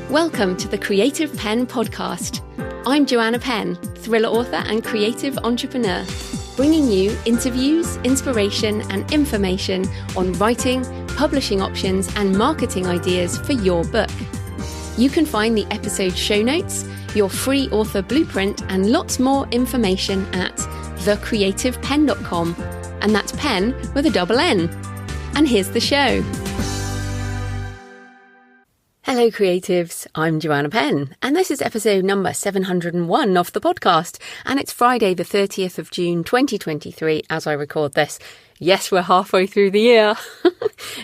Welcome to the Creative Penn podcast. I'm Joanna Penn, thriller author and creative entrepreneur, bringing you interviews, inspiration and information on writing, publishing options and marketing ideas for your book. You can find the episode show notes, your free author blueprint and lots more information at thecreativepenn.com, and that's Penn with a double N. And here's the show. Hello creatives, I'm Joanna Penn and this is episode number 701 of the podcast, and it's Friday the 30th of June 2023 as I record this. Yes, we're halfway through the year.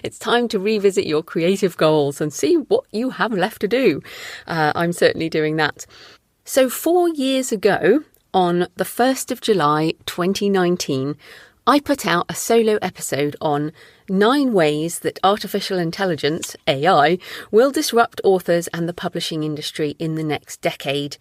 It's time to revisit your creative goals and see what you have left to do. I'm certainly doing that. So 4 years ago, on the 1st of July 2019, I put out a solo episode on 9 ways that artificial intelligence, AI, will disrupt authors and the publishing industry in the next decade.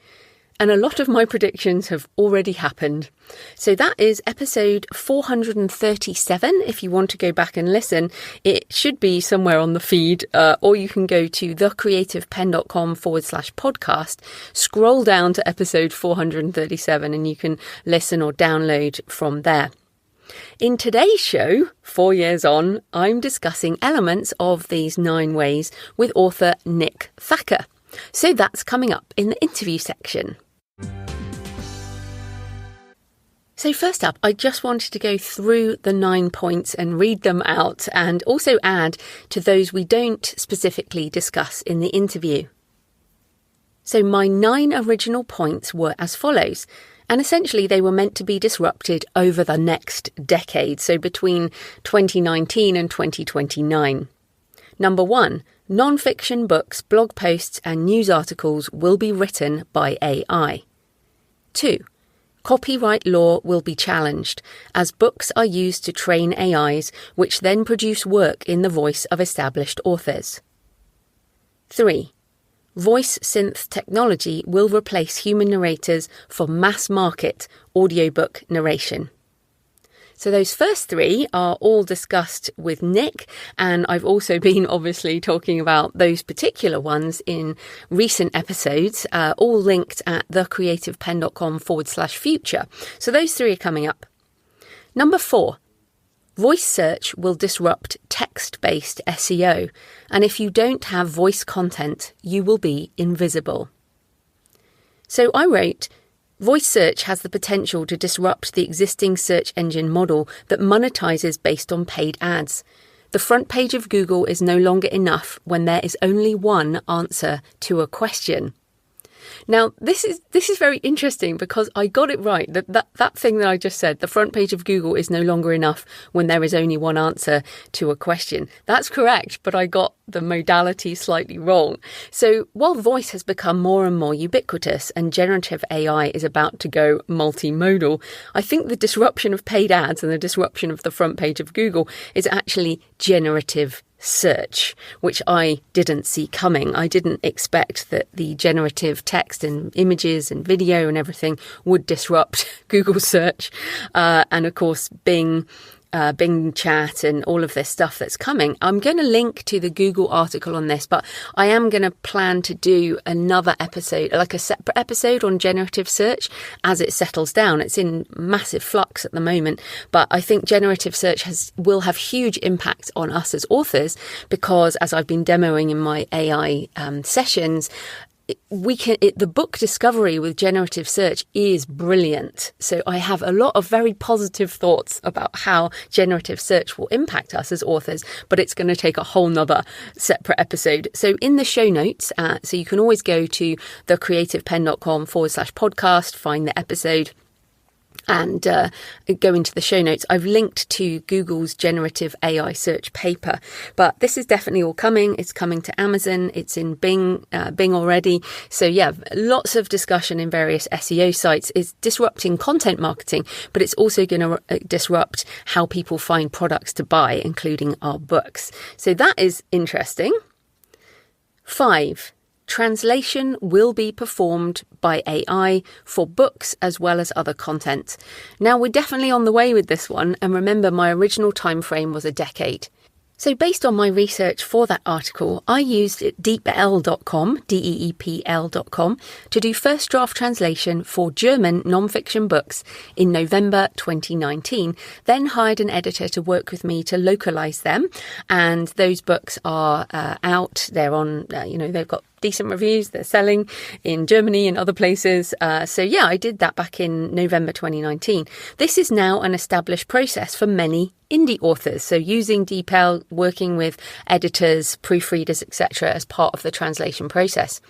And a lot of my predictions have already happened. So that is episode 437. If you want to go back and listen, it should be somewhere on the feed, or you can go to thecreativepenn.com/podcast, scroll down to episode 437 and you can listen or download from there. In today's show, 4 years on, I'm discussing elements of these 9 ways with author Nick Thacker. So that's coming up in the interview section. So first up, I just wanted to go through the 9 points and read them out and also add to those we don't specifically discuss in the interview. So my 9 original points were as follows. And essentially they were meant to be disrupted over the next decade, so between 2019 and 2029. Number 1, non-fiction books, blog posts and news articles will be written by AI. 2, copyright law will be challenged, as books are used to train AIs, which then produce work in the voice of established authors. 3, voice synth technology will replace human narrators for mass market audiobook narration. So those first 3 are all discussed with Nick, and I've also been obviously talking about those particular ones in recent episodes, all linked at thecreativepenn.com/future. So those 3 are coming up. Number 4. Voice search will disrupt text-based SEO, and if you don't have voice content, you will be invisible. So I wrote, voice search has the potential to disrupt the existing search engine model that monetizes based on paid ads. The front page of Google is no longer enough when there is only one answer to a question. Now, this is very interesting because I got it right. That thing that I just said, the front page of Google is no longer enough when there is only one answer to a question. That's correct, but I got the modality slightly wrong. So while voice has become more and more ubiquitous and generative AI is about to go multimodal, I think the disruption of paid ads and the disruption of the front page of Google is actually generative search, which I didn't see coming. I didn't expect that the generative text and images and video and everything would disrupt Google search. And of course, Bing chat and all of this stuff that's coming. I'm going to link to the Google article on this, but I am going to plan to do another episode, like a separate episode on generative search as it settles down. It's in massive flux at the moment, but I think generative search will have huge impact on us as authors because, as I've been demoing in my AI sessions, the book discovery with generative search is brilliant. So I have a lot of very positive thoughts about how generative search will impact us as authors, but it's going to take a whole nother separate episode. So in the show notes, so you can always go to thecreativepenn.com/podcast, find the episode and go into the show notes. I've linked to Google's generative AI search paper, but this is definitely all coming. It's coming to Amazon. It's in Bing already. So yeah, lots of discussion in various SEO sites. It's disrupting content marketing, but it's also going to disrupt how people find products to buy, including our books. So that is interesting. 5. Translation will be performed by AI for books as well as other content. Now, we're definitely on the way with this one, and remember my original time frame was a decade. So based on my research for that article, I used deepl.com, deepl.com, to do first draft translation for German non-fiction books in November 2019, then hired an editor to work with me to localise them. And those books are out. They're on, they've got decent reviews. They're selling in Germany and other places. I did that back in November 2019. This is now an established process for many indie authors. So using DeepL, working with editors, proofreaders, etc. as part of the translation process.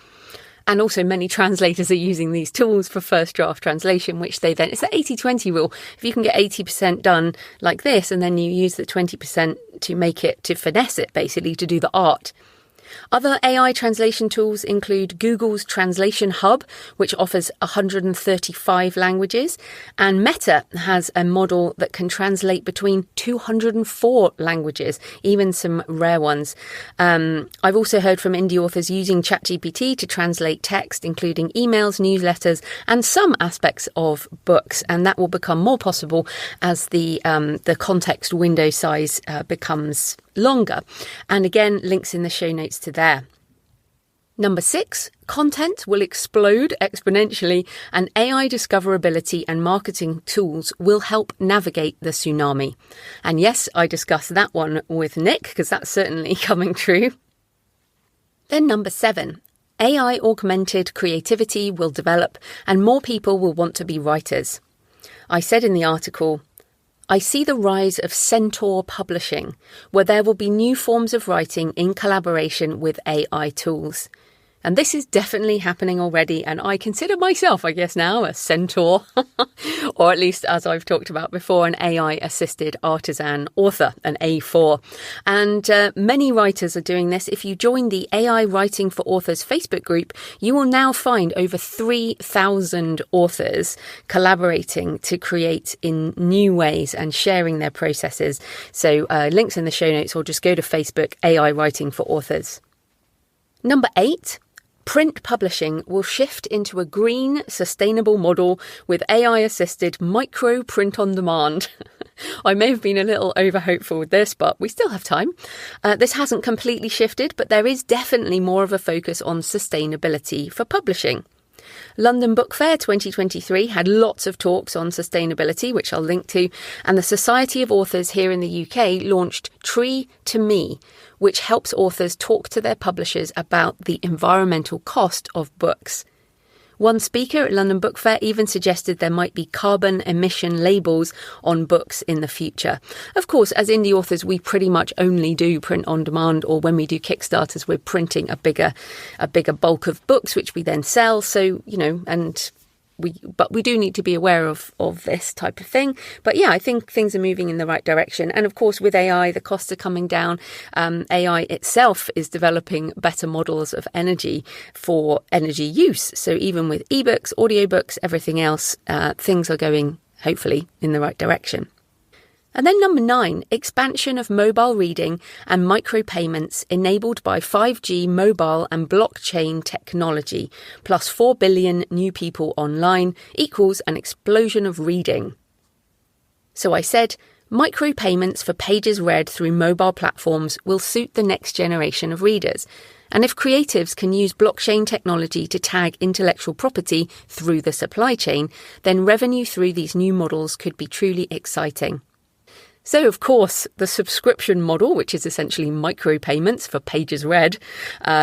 And also many translators are using these tools for first draft translation, which they then, it's the 80-20 rule. If you can get 80% done like this, and then you use the 20% to finesse it, basically, to do the art. Other AI translation tools include Google's Translation Hub, which offers 135 languages, and Meta has a model that can translate between 204 languages, even some rare ones. I've also heard from indie authors using ChatGPT to translate text, including emails, newsletters, and some aspects of books, and that will become more possible as the context window size becomes longer. And again, links in the show notes to there. Number 6, content will explode exponentially, and AI discoverability and marketing tools will help navigate the tsunami. And yes, I discussed that one with Nick, because that's certainly coming true. Then number 7, AI augmented creativity will develop and more people will want to be writers. I said in the article, I see the rise of centaur publishing, where there will be new forms of writing in collaboration with AI tools. And this is definitely happening already, and I consider myself, I guess now, a centaur, or at least, as I've talked about before, an AI-assisted artisan author, an A4. And many writers are doing this. If you join the AI Writing for Authors Facebook group, you will now find over 3,000 authors collaborating to create in new ways and sharing their processes. So links in the show notes, or just go to Facebook, AI Writing for Authors. Number 8. Print publishing will shift into a green, sustainable model with AI-assisted micro print on demand. I may have been a little over-hopeful with this, but we still have time. This hasn't completely shifted, but there is definitely more of a focus on sustainability for publishing. London Book Fair 2023 had lots of talks on sustainability, which I'll link to, and the Society of Authors here in the UK launched Tree to Me, which helps authors talk to their publishers about the environmental cost of books. One speaker at London Book Fair even suggested there might be carbon emission labels on books in the future. Of course, as indie authors, we pretty much only do print on demand, or when we do Kickstarters, we're printing a bigger bulk of books, which we then sell. So, but we do need to be aware of this type of thing. But yeah, I think things are moving in the right direction. And of course, with AI, the costs are coming down. AI itself is developing better models of energy for energy use. So even with ebooks, audiobooks, everything else, things are going, hopefully, in the right direction. And then number 9, expansion of mobile reading and micropayments enabled by 5G mobile and blockchain technology, plus 4 billion new people online equals an explosion of reading. So I said, micropayments for pages read through mobile platforms will suit the next generation of readers. And if creatives can use blockchain technology to tag intellectual property through the supply chain, then revenue through these new models could be truly exciting. So, of course, the subscription model, which is essentially micropayments for pages read,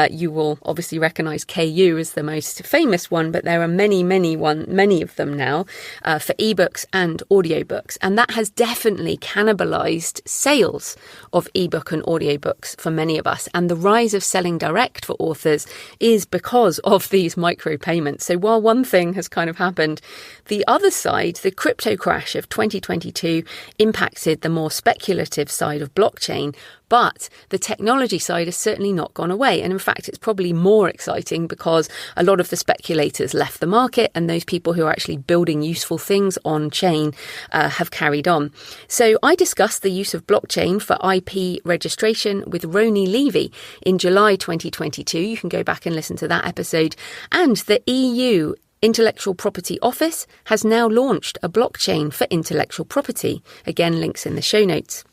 you will obviously recognise KU as the most famous one, but there are many of them now for ebooks and audiobooks. And that has definitely cannibalised sales of ebook and audiobooks for many of us. And the rise of selling direct for authors is because of these micropayments. So while one thing has kind of happened, the other side, the crypto crash of 2022, impacted the more speculative side of blockchain, but the technology side has certainly not gone away. And in fact, it's probably more exciting because a lot of the speculators left the market and those people who are actually building useful things on chain have carried on. So I discussed the use of blockchain for IP registration with Roni Levy in July 2022. You can go back and listen to that episode. And the EU Intellectual Property Office has now launched a blockchain for intellectual property. Again, links in the show notes.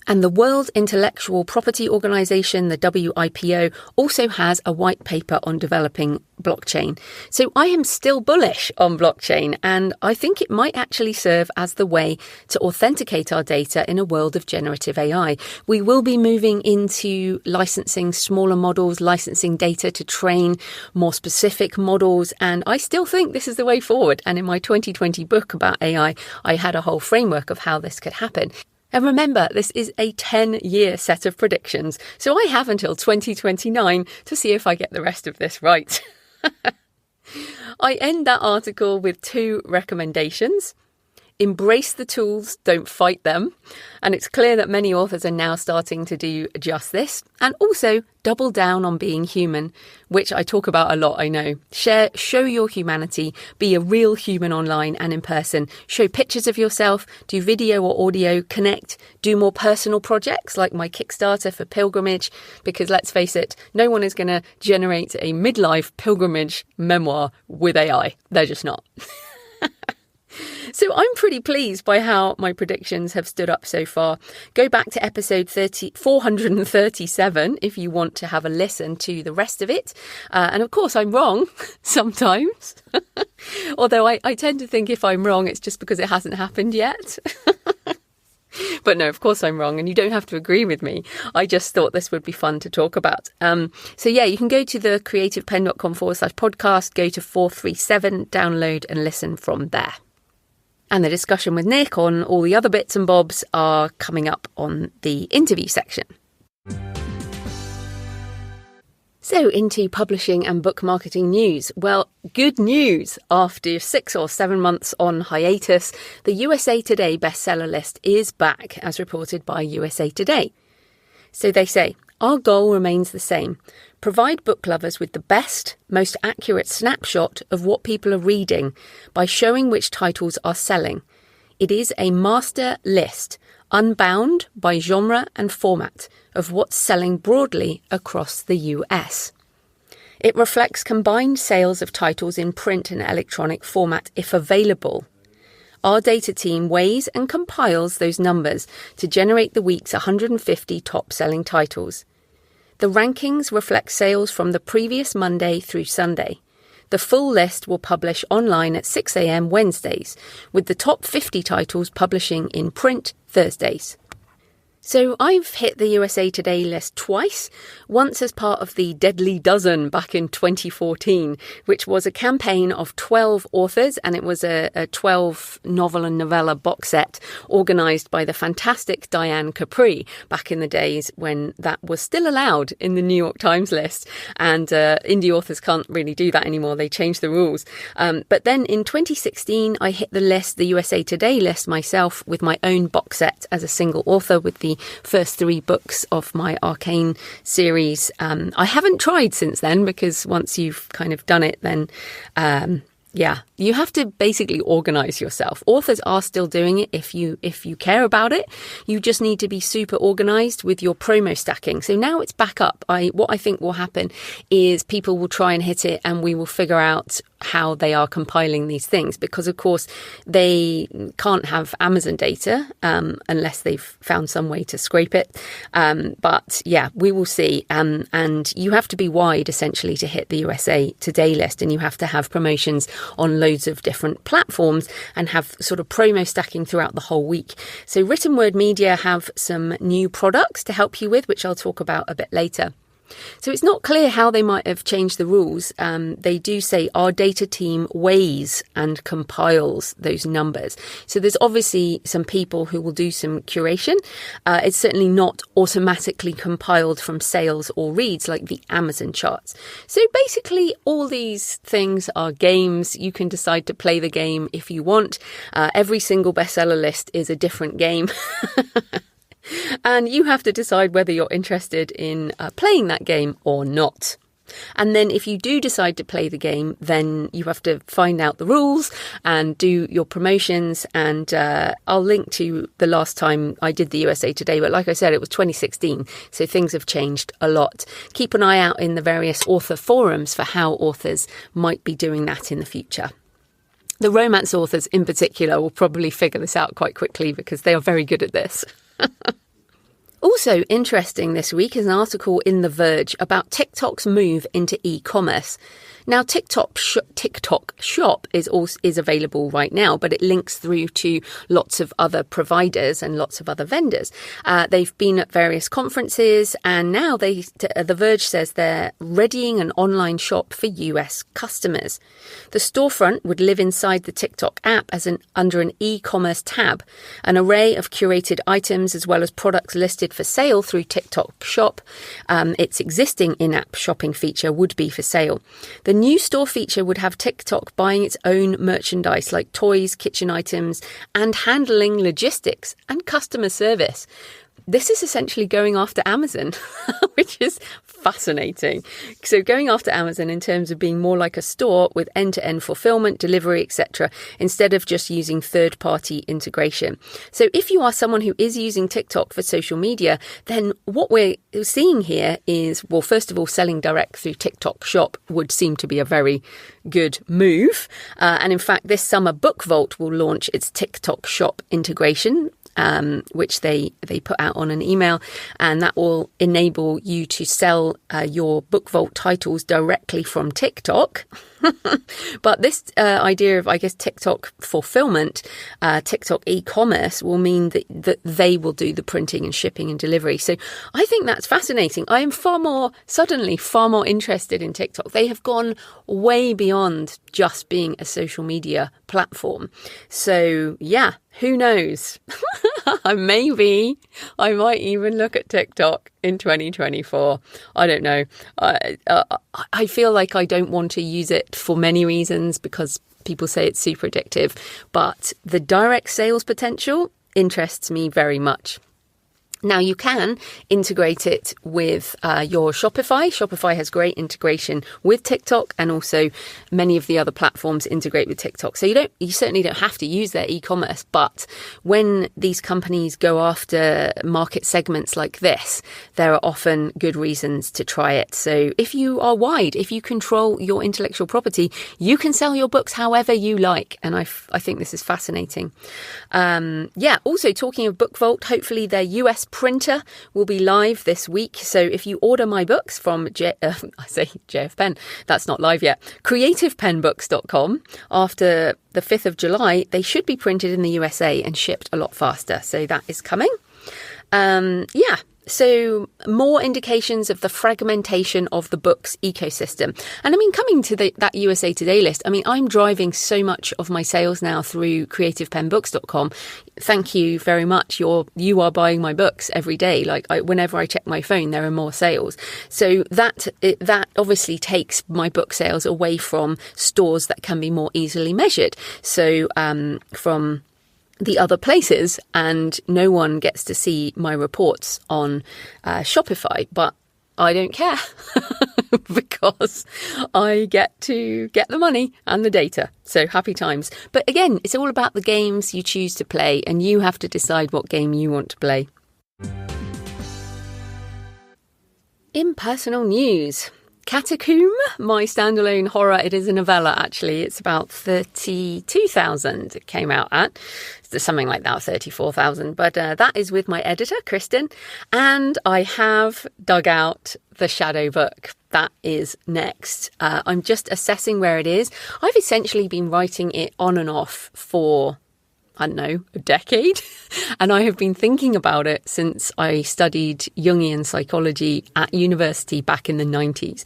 And the World Intellectual Property Organization, the WIPO, also has a white paper on developing blockchain. So I am still bullish on blockchain, and I think it might actually serve as the way to authenticate our data in a world of generative AI. We will be moving into licensing smaller models, licensing data to train more specific models, and I still think this is the way forward. And in my 2020 book about AI, I had a whole framework of how this could happen. And remember, this is a 10-year set of predictions, so I have until 2029 to see if I get the rest of this right. I end that article with 2 recommendations. Embrace the tools, don't fight them. And it's clear that many authors are now starting to do just this. And also double down on being human, which I talk about a lot, I know. Show your humanity, be a real human online and in person. Show pictures of yourself, do video or audio, connect, do more personal projects like my Kickstarter for pilgrimage, because let's face it, no one is going to generate a midlife pilgrimage memoir with AI. They're just not. So I'm pretty pleased by how my predictions have stood up so far. Go back to episode 437 if you want to have a listen to the rest of it. And of course, I'm wrong sometimes. Although I tend to think if I'm wrong, it's just because it hasn't happened yet. But no, of course I'm wrong, and you don't have to agree with me. I just thought this would be fun to talk about. So yeah, you can go to the creativepenn.com/podcast, go to 437, download and listen from there. And the discussion with Nick on all the other bits and bobs are coming up on the interview section. So into publishing and book marketing news. Well, good news. After 6 or 7 months on hiatus, the USA Today bestseller list is back, as reported by USA Today. So they say, our goal remains the same. Provide book lovers with the best, most accurate snapshot of what people are reading by showing which titles are selling. It is a master list, unbound by genre and format, of what's selling broadly across the US. It reflects combined sales of titles in print and electronic format if available. Our data team weighs and compiles those numbers to generate the week's 150 top-selling titles. The rankings reflect sales from the previous Monday through Sunday. The full list will publish online at 6 a.m. Wednesdays, with the top 50 titles publishing in print Thursdays. So I've hit the USA Today list twice, once as part of the Deadly Dozen back in 2014, which was a campaign of 12 authors, and it was a 12 novel and novella box set organised by the fantastic Diane Capri back in the days when that was still allowed in the New York Times list, and indie authors can't really do that anymore. They changed the rules. But then in 2016, I hit the list, the USA Today list myself, with my own box set as a single author with the first 3 books of my Arcane series. I haven't tried since then, because once you've kind of done it, then you have to basically organize yourself. Authors are still doing it if you care about it. You just need to be super organized with your promo stacking. So now it's back up. What I think will happen is people will try and hit it, and we will figure out how they are compiling these things, because of course they can't have Amazon data unless they've found some way to scrape it. But yeah, we will see. And you have to be wide essentially to hit the USA Today list, and you have to have promotions on loads of different platforms and have sort of promo stacking throughout the whole week. So Written Word Media have some new products to help you with, which I'll talk about a bit later. So it's not clear how they might have changed the rules. They do say our data team weighs and compiles those numbers. So there's obviously some people who will do some curation. It's certainly not automatically compiled from sales or reads like the Amazon charts. So basically all these things are games. You can decide to play the game if you want. Every single bestseller list is a different game. And you have to decide whether you're interested in playing that game or not. And then if you do decide to play the game, then you have to find out the rules and do your promotions. And I'll link to the last time I did the USA Today. But like I said, it was 2016. So things have changed a lot. Keep an eye out in the various author forums for how authors might be doing that in the future. The romance authors in particular will probably figure this out quite quickly because they are very good at this. Also interesting this week is an article in The Verge about TikTok's move into e-commerce. Now, TikTok Shop is available right now, but it links through to lots of other providers and lots of other vendors. They've been at various conferences, and now The Verge says they're readying an online shop for US customers. The storefront would live inside the TikTok app under an e-commerce tab. An array of curated items as well as products listed for sale through TikTok Shop. Its existing in-app shopping feature would be for sale. The new store feature would have TikTok buying its own merchandise like toys, kitchen items, and handling logistics and customer service. This is essentially going after Amazon, which is fascinating. So going after Amazon in terms of being more like a store with end-to-end fulfillment, delivery, etc., instead of just using third-party integration. So if you are someone who is using TikTok for social media, then what we're seeing here is, well, first of all, selling direct through TikTok Shop would seem to be a very good move. And in fact, this summer, Book Vault will launch its TikTok Shop integration, which they put out on an email, and that will enable you to sell your Book Vault titles directly from TikTok. But this idea of, I guess, TikTok fulfillment, TikTok e-commerce will mean that they will do the printing and shipping and delivery. So I think that's fascinating. I am far more interested in TikTok. They have gone way beyond just being a social media platform. So yeah, who knows? Maybe I might even look at TikTok in 2024. I don't know. I feel like I don't want to use it for many reasons because people say it's super addictive, but the direct sales potential interests me very much. Now, you can integrate it with your Shopify. Shopify has great integration with TikTok, and also many of the other platforms integrate with TikTok. So you certainly don't have to use their e-commerce. But when these companies go after market segments like this, there are often good reasons to try it. So if you are wide, if you control your intellectual property, you can sell your books however you like. And I think this is fascinating. Also talking of Book Vault, hopefully their US printer will be live this week. So if you order my books from JF Penn, that's not live yet, creativepenbooks.com, after the 5th of July, they should be printed in the USA and shipped a lot faster. So that is coming. So more indications of the fragmentation of the books ecosystem. And I mean, coming to that USA Today list, I mean, I'm driving so much of my sales now through creativepenbooks.com. Thank you very much. You are buying my books every day. Whenever I check my phone, there are more sales. So that obviously takes my book sales away from stores that can be more easily measured. So from the other places, and no one gets to see my reports on Shopify, but I don't care because I get to get the money and the data. So happy times. But again, it's all about the games you choose to play, and you have to decide what game you want to play. In personal news, Catacomb, my standalone horror. It is a novella, actually. It's about 32,000 it came out at. Something like that, 34,000. But that is with my editor, Kristen. And I have dug out the shadow book. That is next. I'm just assessing where it is. I've essentially been writing it on and off for, I don't know, a decade. And I have been thinking about it since I studied Jungian psychology at university back in the 90s.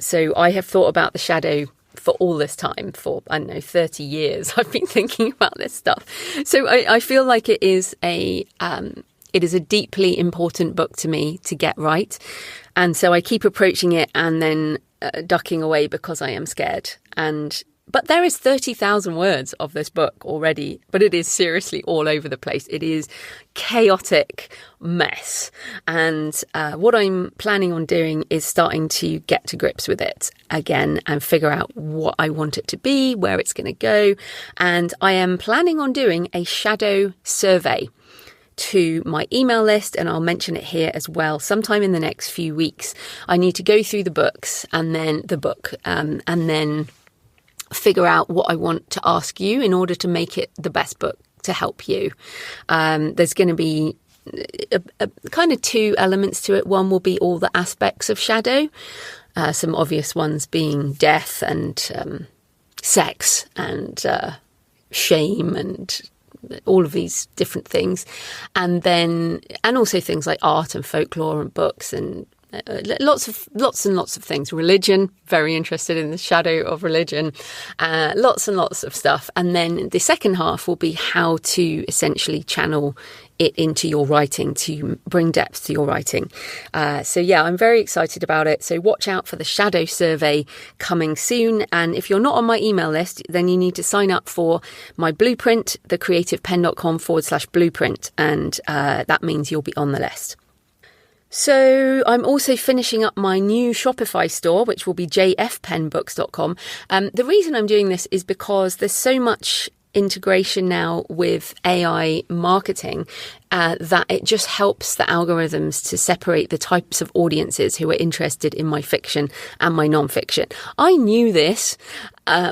So I have thought about the shadow for all this time, for, 30 years. I've been thinking about this stuff. So I feel like it is a deeply important book to me to get right. And so I keep approaching it and then ducking away because I am scared. But there is 30,000 words of this book already, but it is seriously all over the place. It is chaotic mess. And what I'm planning on doing is starting to get to grips with it again and figure out what I want it to be, where it's going to go. And I am planning on doing a shadow survey to my email list, and I'll mention it here as well sometime in the next few weeks. I need to go through the books and then and then figure out what I want to ask you in order to make it the best book to help you. There's going to be kind of two elements to it. One will be all the aspects of shadow, some obvious ones being death and sex and shame and all of these different things, and also things like art and folklore and books and lots and lots of things. Religion, very interested in the shadow of religion, lots and lots of stuff. And then the second half will be how to essentially channel it into your writing, to bring depth to your writing. So yeah, I'm very excited about it. So watch out for the shadow survey coming soon. And if you're not on my email list, then you need to sign up for my blueprint, thecreativepenn.com/blueprint. And that means you'll be on the list. So I'm also finishing up my new Shopify store, which will be jfpennbooks.com. The reason I'm doing this is because there's so much integration now with AI marketing that it just helps the algorithms to separate the types of audiences who are interested in my fiction and my non-fiction. I knew this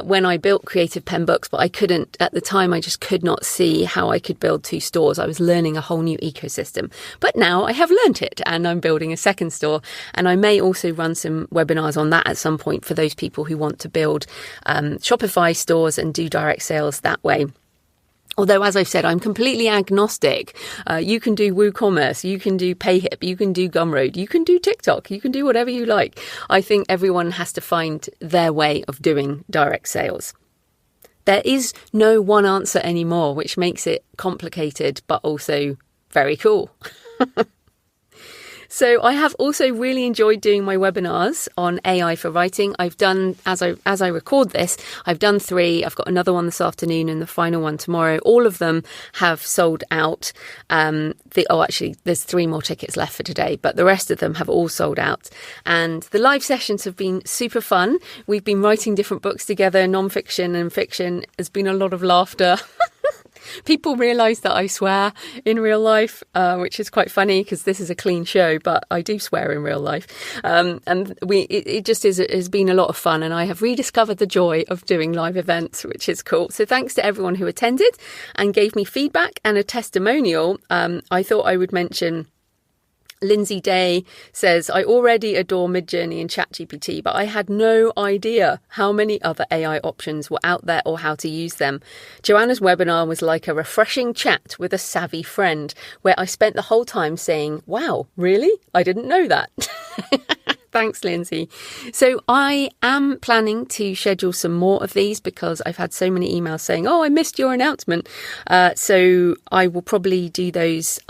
when I built Creative Penn Books, but I couldn't, at the time, I just could not see how I could build two stores. I was learning a whole new ecosystem. But now I have learnt it and I'm building a second store. And I may also run some webinars on that at some point for those people who want to build Shopify stores and do direct sales that way. Although, as I've said, I'm completely agnostic. You can do WooCommerce, you can do PayHip, you can do Gumroad, you can do TikTok, you can do whatever you like. I think everyone has to find their way of doing direct sales. There is no one answer anymore, which makes it complicated, but also very cool. So I have also really enjoyed doing my webinars on AI for writing. I've done, as I record this, I've done 3. I've got another one this afternoon and the final one tomorrow. All of them have sold out. Actually, there's 3 more tickets left for today, but the rest of them have all sold out. And the live sessions have been super fun. We've been writing different books together, non-fiction and fiction. There's been a lot of laughter. People realise that I swear in real life, which is quite funny because this is a clean show, but I do swear in real life. And it just has been a lot of fun, and I have rediscovered the joy of doing live events, which is cool. So thanks to everyone who attended and gave me feedback and a testimonial. I thought I would mention Lindsay Day says, I already adore Midjourney and ChatGPT, but I had no idea how many other AI options were out there or how to use them. Joanna's webinar was like a refreshing chat with a savvy friend, where I spent the whole time saying, wow, really? I didn't know that. Thanks, Lindsay. So I am planning to schedule some more of these because I've had so many emails saying, oh, I missed your announcement. So I will probably do those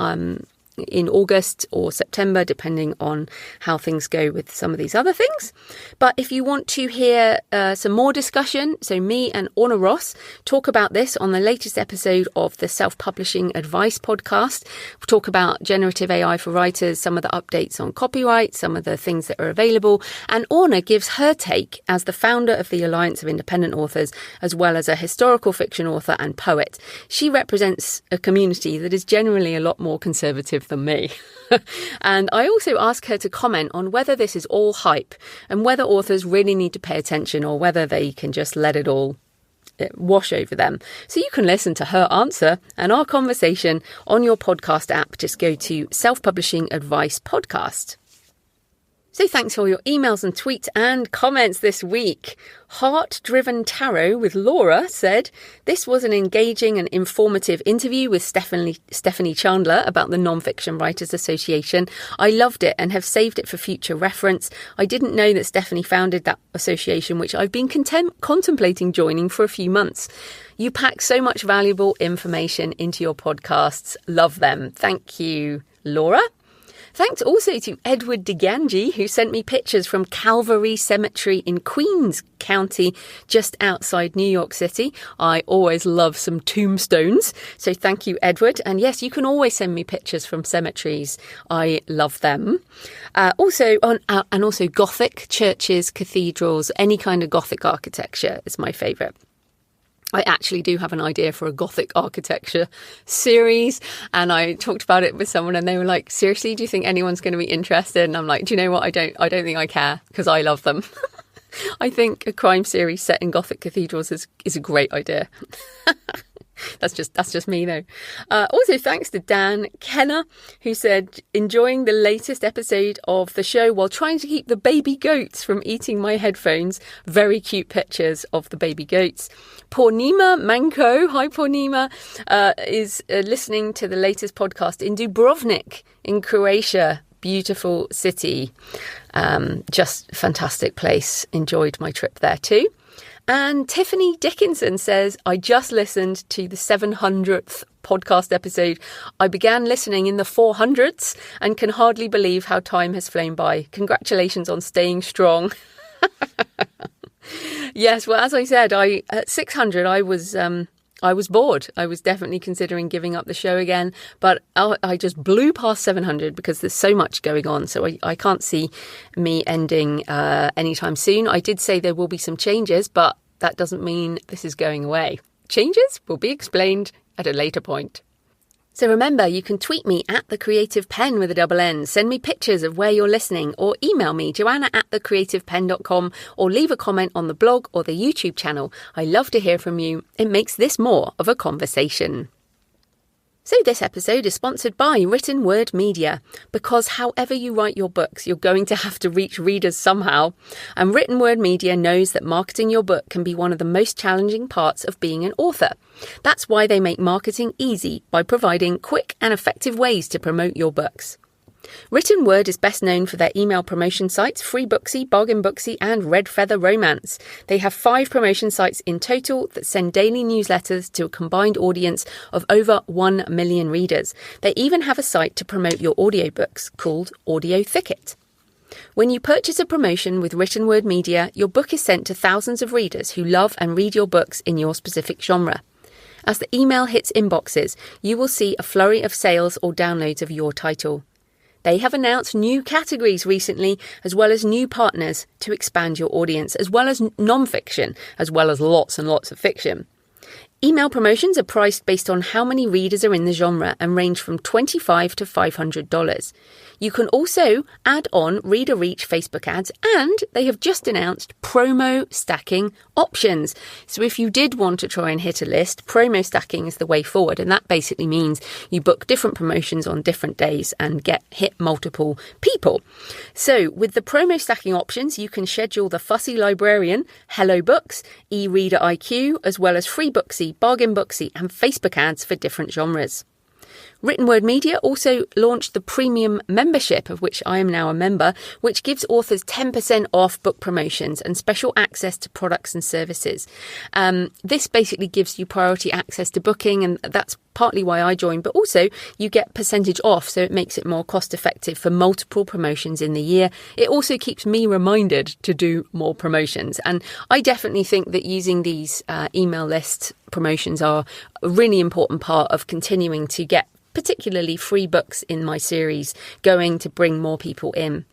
in August or September, depending on how things go with some of these other things. But if you want to hear some more discussion, so me and Orna Ross talk about this on the latest episode of the Self-Publishing Advice podcast. We'll talk about generative AI for writers, some of the updates on copyright, some of the things that are available. And Orna gives her take as the founder of the Alliance of Independent Authors, as well as a historical fiction author and poet. She represents a community that is generally a lot more conservative than me. And I also ask her to comment on whether this is all hype and whether authors really need to pay attention or whether they can just let it all wash over them. So you can listen to her answer and our conversation on your podcast app. Just go to Self-Publishing Advice Podcast. So thanks for your emails and tweets and comments this week. Heart-Driven Tarot with Laura said, this was an engaging and informative interview with Stephanie Chandler about the Non-Fiction Writers Association. I loved it and have saved it for future reference. I didn't know that Stephanie founded that association, which I've been contemplating joining for a few months. You pack so much valuable information into your podcasts. Love them. Thank you, Laura. Thanks also to Edward DeGangi, who sent me pictures from Calvary Cemetery in Queens County, just outside New York City. I always love some tombstones. So thank you, Edward. And yes, you can always send me pictures from cemeteries. I love them. Also Gothic churches, cathedrals, any kind of Gothic architecture is my favourite. I actually do have an idea for a Gothic architecture series, and I talked about it with someone and they were like, seriously, do you think anyone's going to be interested? And I'm like, do you know what? I don't think I care because I love them. I think a crime series set in Gothic cathedrals is a great idea. That's just me though. Also, thanks to Dan Kenner, who said, enjoying the latest episode of the show while trying to keep the baby goats from eating my headphones. Very cute pictures of the baby goats. Pornima Manko, hi Pornima, is listening to the latest podcast in Dubrovnik in Croatia. Beautiful city. Just fantastic place. Enjoyed my trip there too. And Tiffany Dickinson says, I just listened to the 700th podcast episode. I began listening in the 400s and can hardly believe how time has flown by. Congratulations on staying strong. Yes, well, as I said, at 600, I was bored. I was definitely considering giving up the show again, but I just blew past 700 because there's so much going on. So I can't see me ending anytime soon. I did say there will be some changes, but that doesn't mean this is going away. Changes will be explained at a later point. So remember, you can tweet me at The Creative Penn with a double N, send me pictures of where you're listening, or email me, joanna@thecreativepenn.com, or leave a comment on the blog or the YouTube channel. I love to hear from you. It makes this more of a conversation. So this episode is sponsored by Written Word Media, because however you write your books, you're going to have to reach readers somehow. And Written Word Media knows that marketing your book can be one of the most challenging parts of being an author. That's why they make marketing easy by providing quick and effective ways to promote your books. Written Word is best known for their email promotion sites, Free Booksy, Bargain Booksy, and Red Feather Romance. They have 5 promotion sites in total that send daily newsletters to a combined audience of over 1 million readers. They even have a site to promote your audiobooks called Audio Thicket. When you purchase a promotion with Written Word Media, your book is sent to thousands of readers who love and read your books in your specific genre. As the email hits inboxes, you will see a flurry of sales or downloads of your title. They have announced new categories recently, as well as new partners to expand your audience, as well as non-fiction, as well as lots and lots of fiction. Email promotions are priced based on how many readers are in the genre and range from $25 to $500. You can also add on reader reach Facebook ads, and they have just announced promo stacking options. So if you did want to try and hit a list, promo stacking is the way forward, and that basically means you book different promotions on different days and hit multiple people. So with the promo stacking options, you can schedule the Fussy Librarian, Hello Books, e-Reader IQ, as well as Free Booksy, Bargain Booksy, and Facebook ads for different genres. Written Word Media also launched the premium membership, of which I am now a member, which gives authors 10% off book promotions and special access to products and services. This basically gives you priority access to booking, and that's partly why I joined, but also you get percentage off, so it makes it more cost effective for multiple promotions in the year. It also keeps me reminded to do more promotions, and I definitely think that using these email list promotions are a really important part of continuing to get particularly free books in my series going to bring more people in.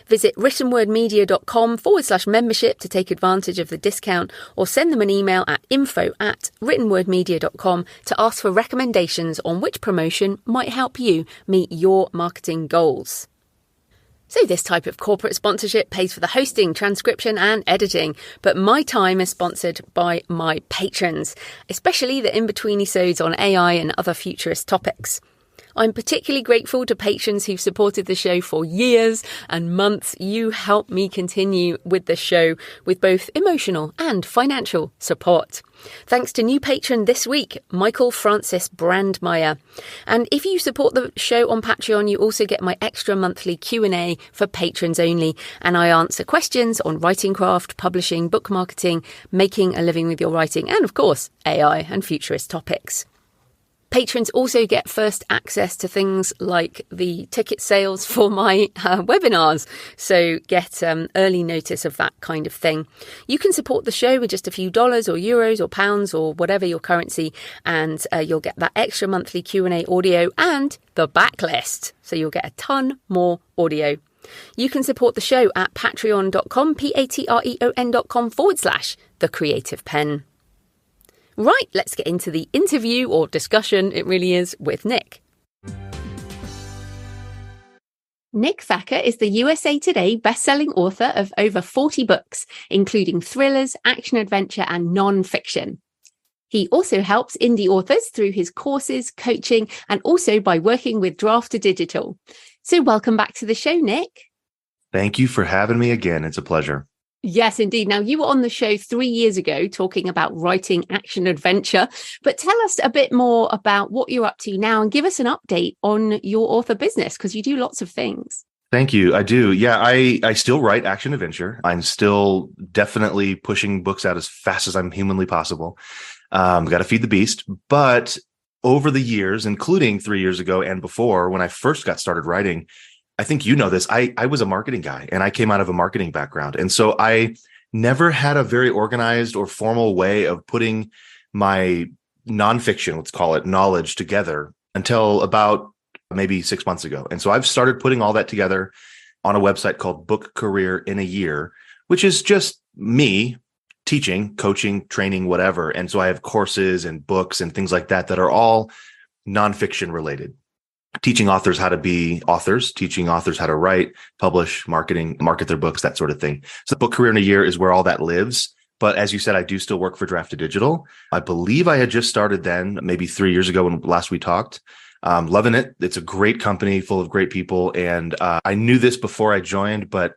Visit writtenwordmedia.com/membership to take advantage of the discount, or send them an email at info@writtenwordmedia.com to ask for recommendations on which promotion might help you meet your marketing goals. So this type of corporate sponsorship pays for the hosting, transcription and editing, but my time is sponsored by my patrons, especially the in-between-episodes on AI and other futurist topics. I'm particularly grateful to patrons who've supported the show for years and months. You help me continue with the show with both emotional and financial support. Thanks to new patron this week, Michael Francis Brandmeier. And if you support the show on Patreon, you also get my extra monthly Q&A for patrons only. And I answer questions on writing craft, publishing, book marketing, making a living with your writing, and of course, AI and futurist topics. Patrons also get first access to things like the ticket sales for my webinars, so get early notice of that kind of thing. You can support the show with just a few dollars or euros or pounds or whatever your currency, and you'll get that extra monthly Q&A audio and the backlist, so you'll get a ton more audio. You can support the show at patreon.com, patreon.com/thecreativepenn. Right, let's get into the interview, or discussion, it really is, with Nick. Nick Thacker is the USA Today best-selling author of over 40 books, including thrillers, action-adventure, and non-fiction. He also helps indie authors through his courses, coaching, and also by working with Draft to Digital. So welcome back to the show, Nick. Thank you for having me again. It's a pleasure. Yes, indeed. Now, you were on the show 3 years ago talking about writing action adventure, but tell us a bit more about what you're up to now and give us an update on your author business, because you do lots of things. Thank you. I do. Yeah, I still write action adventure. I'm still definitely pushing books out as fast as I'm humanly possible. Got to feed the beast. But over the years, including 3 years ago and before, when I first got started writing, I think you know this, I was a marketing guy and I came out of a marketing background. And so I never had a very organized or formal way of putting my nonfiction, let's call it, knowledge together until about maybe 6 months ago. And so I've started putting all that together on a website called Book Career in a Year, which is just me teaching, coaching, training, whatever. And so I have courses and books and things like that that are all nonfiction related. Teaching authors how to be authors, teaching authors how to write, publish, market their books, that sort of thing. So Book Career in a Year is where all that lives. But as you said, I do still work for Draft to Digital. I believe I had just started then, maybe 3 years ago when last we talked. Loving it. It's a great company full of great people. And I knew this before I joined, but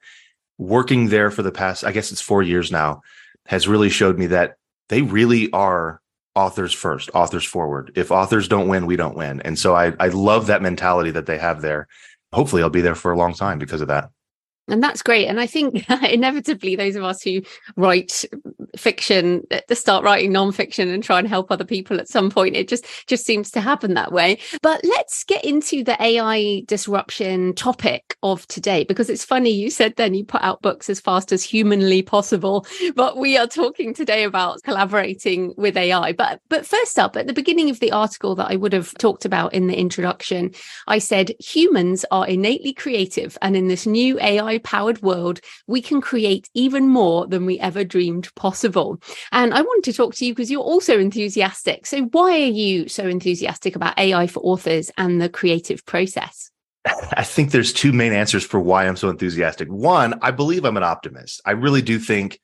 working there for the past, I guess it's 4 years now, has really showed me that they really are authors first, authors forward. If authors don't win, we don't win. And so I love that mentality that they have there. Hopefully I'll be there for a long time because of that. And that's great. And I think inevitably those of us who write fiction start writing nonfiction and try and help other people at some point. It just seems to happen that way. But let's get into the AI disruption topic of today, because it's funny, you said then you put out books as fast as humanly possible, but we are talking today about collaborating with AI. But first up, at the beginning of the article that I would have talked about in the introduction, I said humans are innately creative, and in this new AI powered world, we can create even more than we ever dreamed possible. And I wanted to talk to you because you're also enthusiastic. So why are you so enthusiastic about AI for authors and the creative process? I think there's two main answers for why I'm so enthusiastic. One, I believe I'm an optimist. I really do think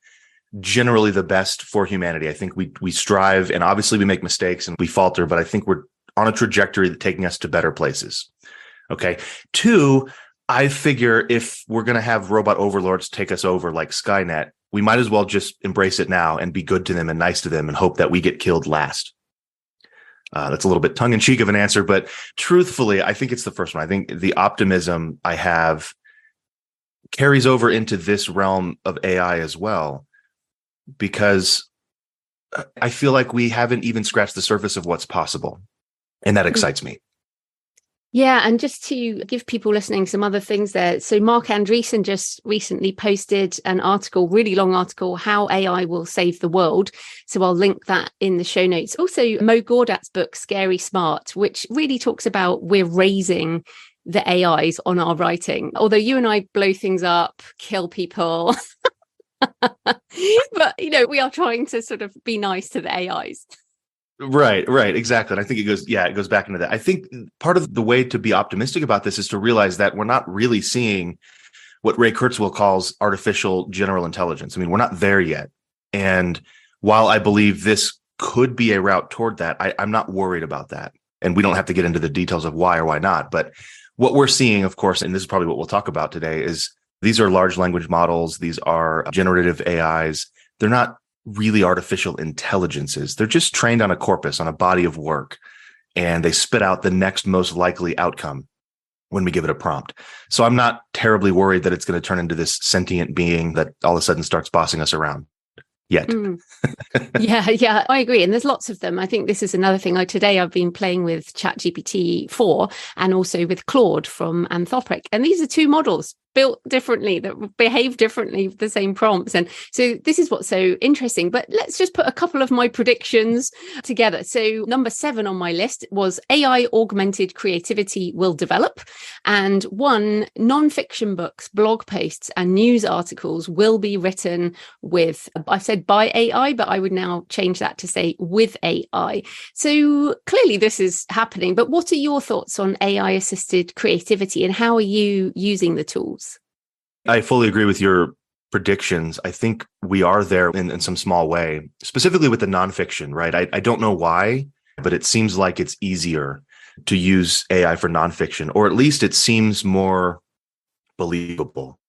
generally the best for humanity. I think we strive, and obviously we make mistakes and we falter, but I think we're on a trajectory that's taking us to better places. Okay. Two, I figure if we're going to have robot overlords take us over like Skynet, we might as well just embrace it now and be good to them and nice to them and hope that we get killed last. That's a little bit tongue-in-cheek of an answer, but truthfully, I think it's the first one. I think the optimism I have carries over into this realm of AI as well, because I feel like we haven't even scratched the surface of what's possible. And that excites me. Yeah, and just to give people listening some other things there. So Mark Andreessen just recently posted an article, really long article, How AI Will Save the World. So I'll link that in the show notes. Also, Mo Gawdat's book, Scary Smart, which really talks about we're raising the AIs on our writing. Although you and I blow things up, kill people. But, we are trying to sort of be nice to the AIs. Right, exactly. And I think it goes back into that. I think part of the way to be optimistic about this is to realize that we're not really seeing what Ray Kurzweil calls artificial general intelligence. I mean, we're not there yet. And while I believe this could be a route toward that, I'm not worried about that. And we don't have to get into the details of why or why not. But what we're seeing, of course, and this is probably what we'll talk about today, is these are large language models. These are generative AIs. They're not really artificial intelligences. They're just trained on a corpus, on a body of work, and they spit out the next most likely outcome when we give it a prompt. So I'm not terribly worried that it's going to turn into this sentient being that all of a sudden starts bossing us around yet. Yeah, I agree. And there's lots of them. I think this is another thing. Today I've been playing with ChatGPT 4 and also with Claude from Anthropic. And these are two models built differently, that behave differently with the same prompts. And so this is what's so interesting. But let's just put a couple of my predictions together. So number 7 on my list was AI augmented creativity will develop. And 1, nonfiction books, blog posts, and news articles will be written with, I said by AI, but I would now change that to say with AI. So clearly this is happening. But what are your thoughts on AI assisted creativity and how are you using the tools? I fully agree with your predictions, I think we are there in some small way, specifically with the nonfiction, right? I don't know why, but it seems like it's easier to use AI for nonfiction, or at least it seems more believable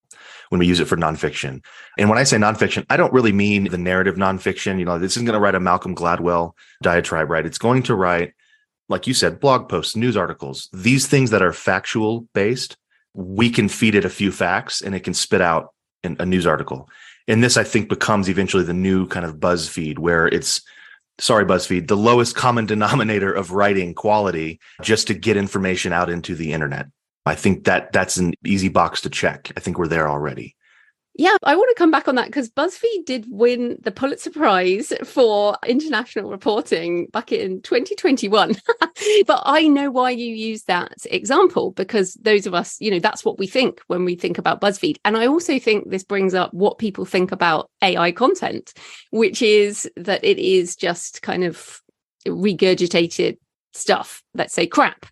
when we use it for nonfiction. And when I say nonfiction, I don't really mean the narrative nonfiction. This isn't going to write a Malcolm Gladwell diatribe, right? It's going to write, like you said, blog posts, news articles, these things that are factual based. We can feed it a few facts and it can spit out a news article. And this, I think, becomes eventually the new kind of BuzzFeed, where it's, sorry, BuzzFeed, the lowest common denominator of writing quality just to get information out into the internet. I think that's an easy box to check. I think we're there already. Yeah, I want to come back on that because BuzzFeed did win the Pulitzer Prize for international reporting back in 2021. But I know why you use that example, because those of us, that's what we think when we think about BuzzFeed. And I also think this brings up what people think about AI content, which is that it is just kind of regurgitated stuff, let's say crap.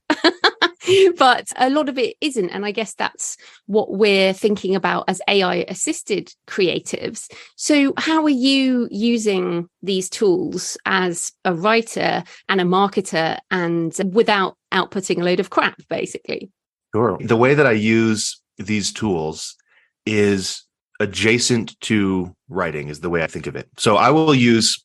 But a lot of it isn't. And I guess that's what we're thinking about as AI assisted creatives. So how are you using these tools as a writer and a marketer and without outputting a load of crap, basically? Sure. The way that I use these tools is adjacent to writing is the way I think of it. So I will use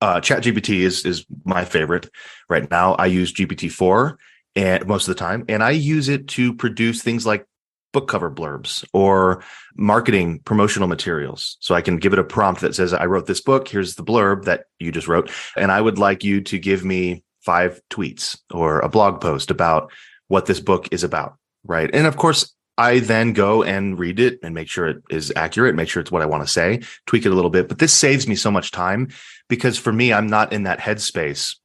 ChatGPT is my favorite right now. I use GPT-4 and most of the time, and I use it to produce things like book cover blurbs or marketing promotional materials. So I can give it a prompt that says, I wrote this book. Here's the blurb that you just wrote. And I would like you to give me 5 tweets or a blog post about what this book is about. Right. And of course, I then go and read it and make sure it is accurate, make sure it's what I want to say, tweak it a little bit. But this saves me so much time because for me, I'm not in that headspace.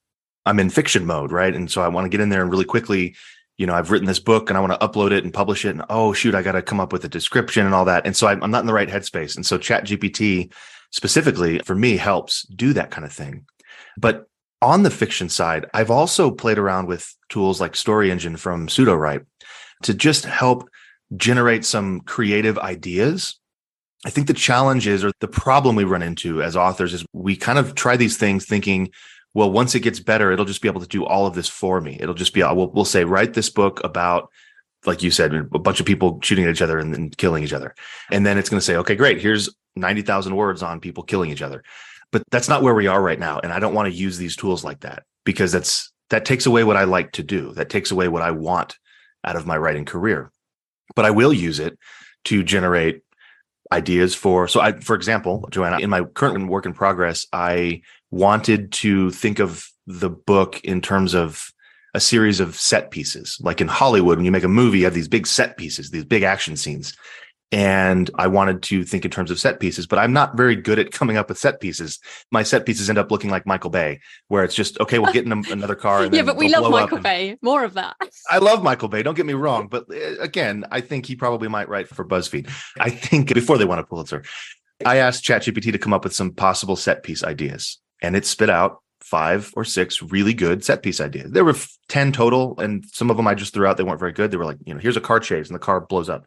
I'm in fiction mode, right? And so I want to get in there and really quickly, I've written this book and I want to upload it and publish it. And oh, shoot, I got to come up with a description and all that. And so I'm not in the right headspace. And so ChatGPT specifically for me helps do that kind of thing. But on the fiction side, I've also played around with tools like Story Engine from Pseudowrite to just help generate some creative ideas. I think the challenge is, or the problem we run into as authors is we kind of try these things thinking, well, once it gets better, it'll just be able to do all of this for me. It'll just be, we'll say, write this book about, like you said, a bunch of people shooting at each other and killing each other. And then it's going to say, okay, great. Here's 90,000 words on people killing each other. But that's not where we are right now. And I don't want to use these tools like that because that takes away what I like to do. That takes away what I want out of my writing career. But I will use it to generate ideas for example, Joanna, in my current work in progress, I wanted to think of the book in terms of a series of set pieces. Like in Hollywood, when you make a movie, you have these big set pieces, these big action scenes. And I wanted to think in terms of set pieces, but I'm not very good at coming up with set pieces. My set pieces end up looking like Michael Bay, where it's just, okay, we'll get in another car. And yeah, but we love Michael Bay. More of that. I love Michael Bay. Don't get me wrong. But again, I think he probably might write for BuzzFeed. I think before they won a Pulitzer, I asked ChatGPT to come up with some possible set piece ideas, and it spit out 5 or 6 really good set piece ideas. There were 10 total, and some of them I just threw out. They weren't very good. They were like, here's a car chase and the car blows up.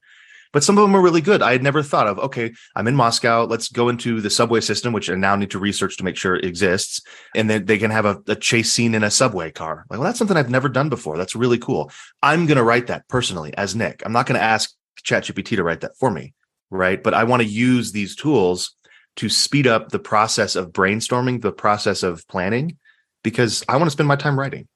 But some of them were really good. I had never thought of, okay, I'm in Moscow. Let's go into the subway system, which I now need to research to make sure it exists. And then they can have a chase scene in a subway car. Like, well, that's something I've never done before. That's really cool. I'm going to write that personally as Nick. I'm not going to ask ChatGPT to write that for me, right? But I want to use these tools to speed up the process of brainstorming, the process of planning, because I want to spend my time writing.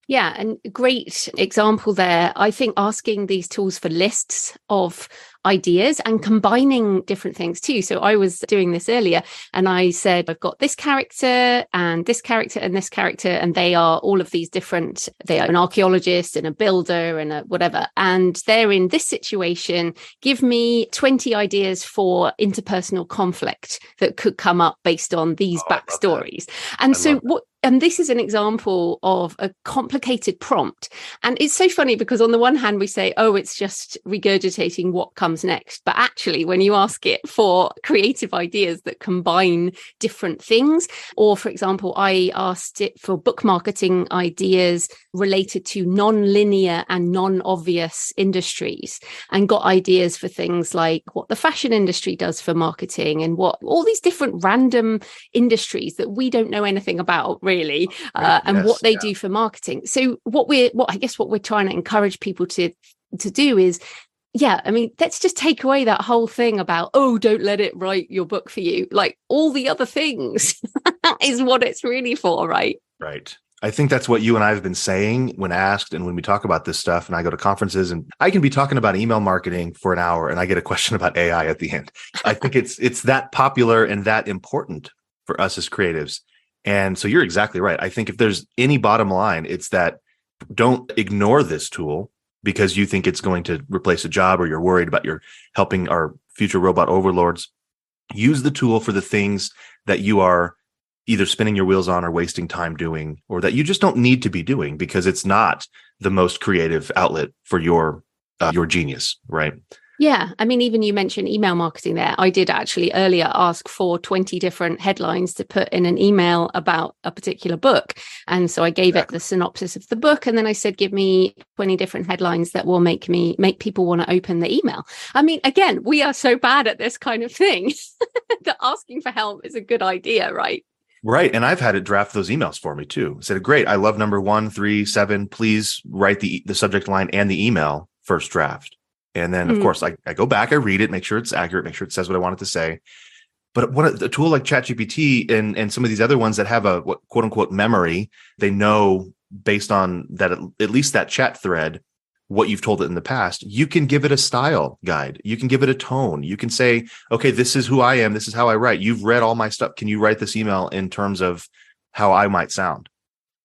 Yeah, and great example there. I think asking these tools for lists of ideas and combining different things too. So I was doing this earlier and I said, I've got this character and this character and this character, and they are all of these different, they are an archaeologist and a builder and a whatever. And they're in this situation. Give me 20 ideas for interpersonal conflict that could come up based on these backstories. And so And this is an example of a complicated prompt. And it's so funny because on the one hand, we say, oh, it's just regurgitating what comes next. But actually, when you ask it for creative ideas that combine different things, or for example, I asked it for book marketing ideas related to non-linear and non-obvious industries, and got ideas for things like what the fashion industry does for marketing and what all these different random industries that we don't know anything about really, and what they do for marketing. So what we're trying to encourage people to do is, let's just take away that whole thing about, oh, don't let it write your book for you. Like all the other things is what it's really for, right? Right. I think that's what you and I have been saying when asked and when we talk about this stuff. And I go to conferences and I can be talking about email marketing for an hour and I get a question about AI at the end. I think it's that popular and that important for us as creatives. And so you're exactly right. I think if there's any bottom line, it's that don't ignore this tool because you think it's going to replace a job or you're worried about your helping our future robot overlords. Use the tool for the things that you are either spinning your wheels on or wasting time doing, or that you just don't need to be doing because it's not the most creative outlet for your genius, right? Yeah. I mean, even you mentioned email marketing there. I did actually earlier ask for 20 different headlines to put in an email about a particular book. And so I gave it the synopsis of the book. And then I said, give me 20 different headlines that will make people want to open the email. I mean, again, we are so bad at this kind of thing that asking for help is a good idea, right? Right. And I've had it draft those emails for me too. I said, great. I love number 1, 3, 7. Please write the subject line and the email first draft. And then, of course, I go back, I read it, make sure it's accurate, make sure it says what I want it to say. But a tool like ChatGPT and some of these other ones that have a quote unquote memory, they know based on that, at least that chat thread, what you've told it in the past. You can give it a style guide. You can give it a tone. You can say, okay, this is who I am. This is how I write. You've read all my stuff. Can you write this email in terms of how I might sound?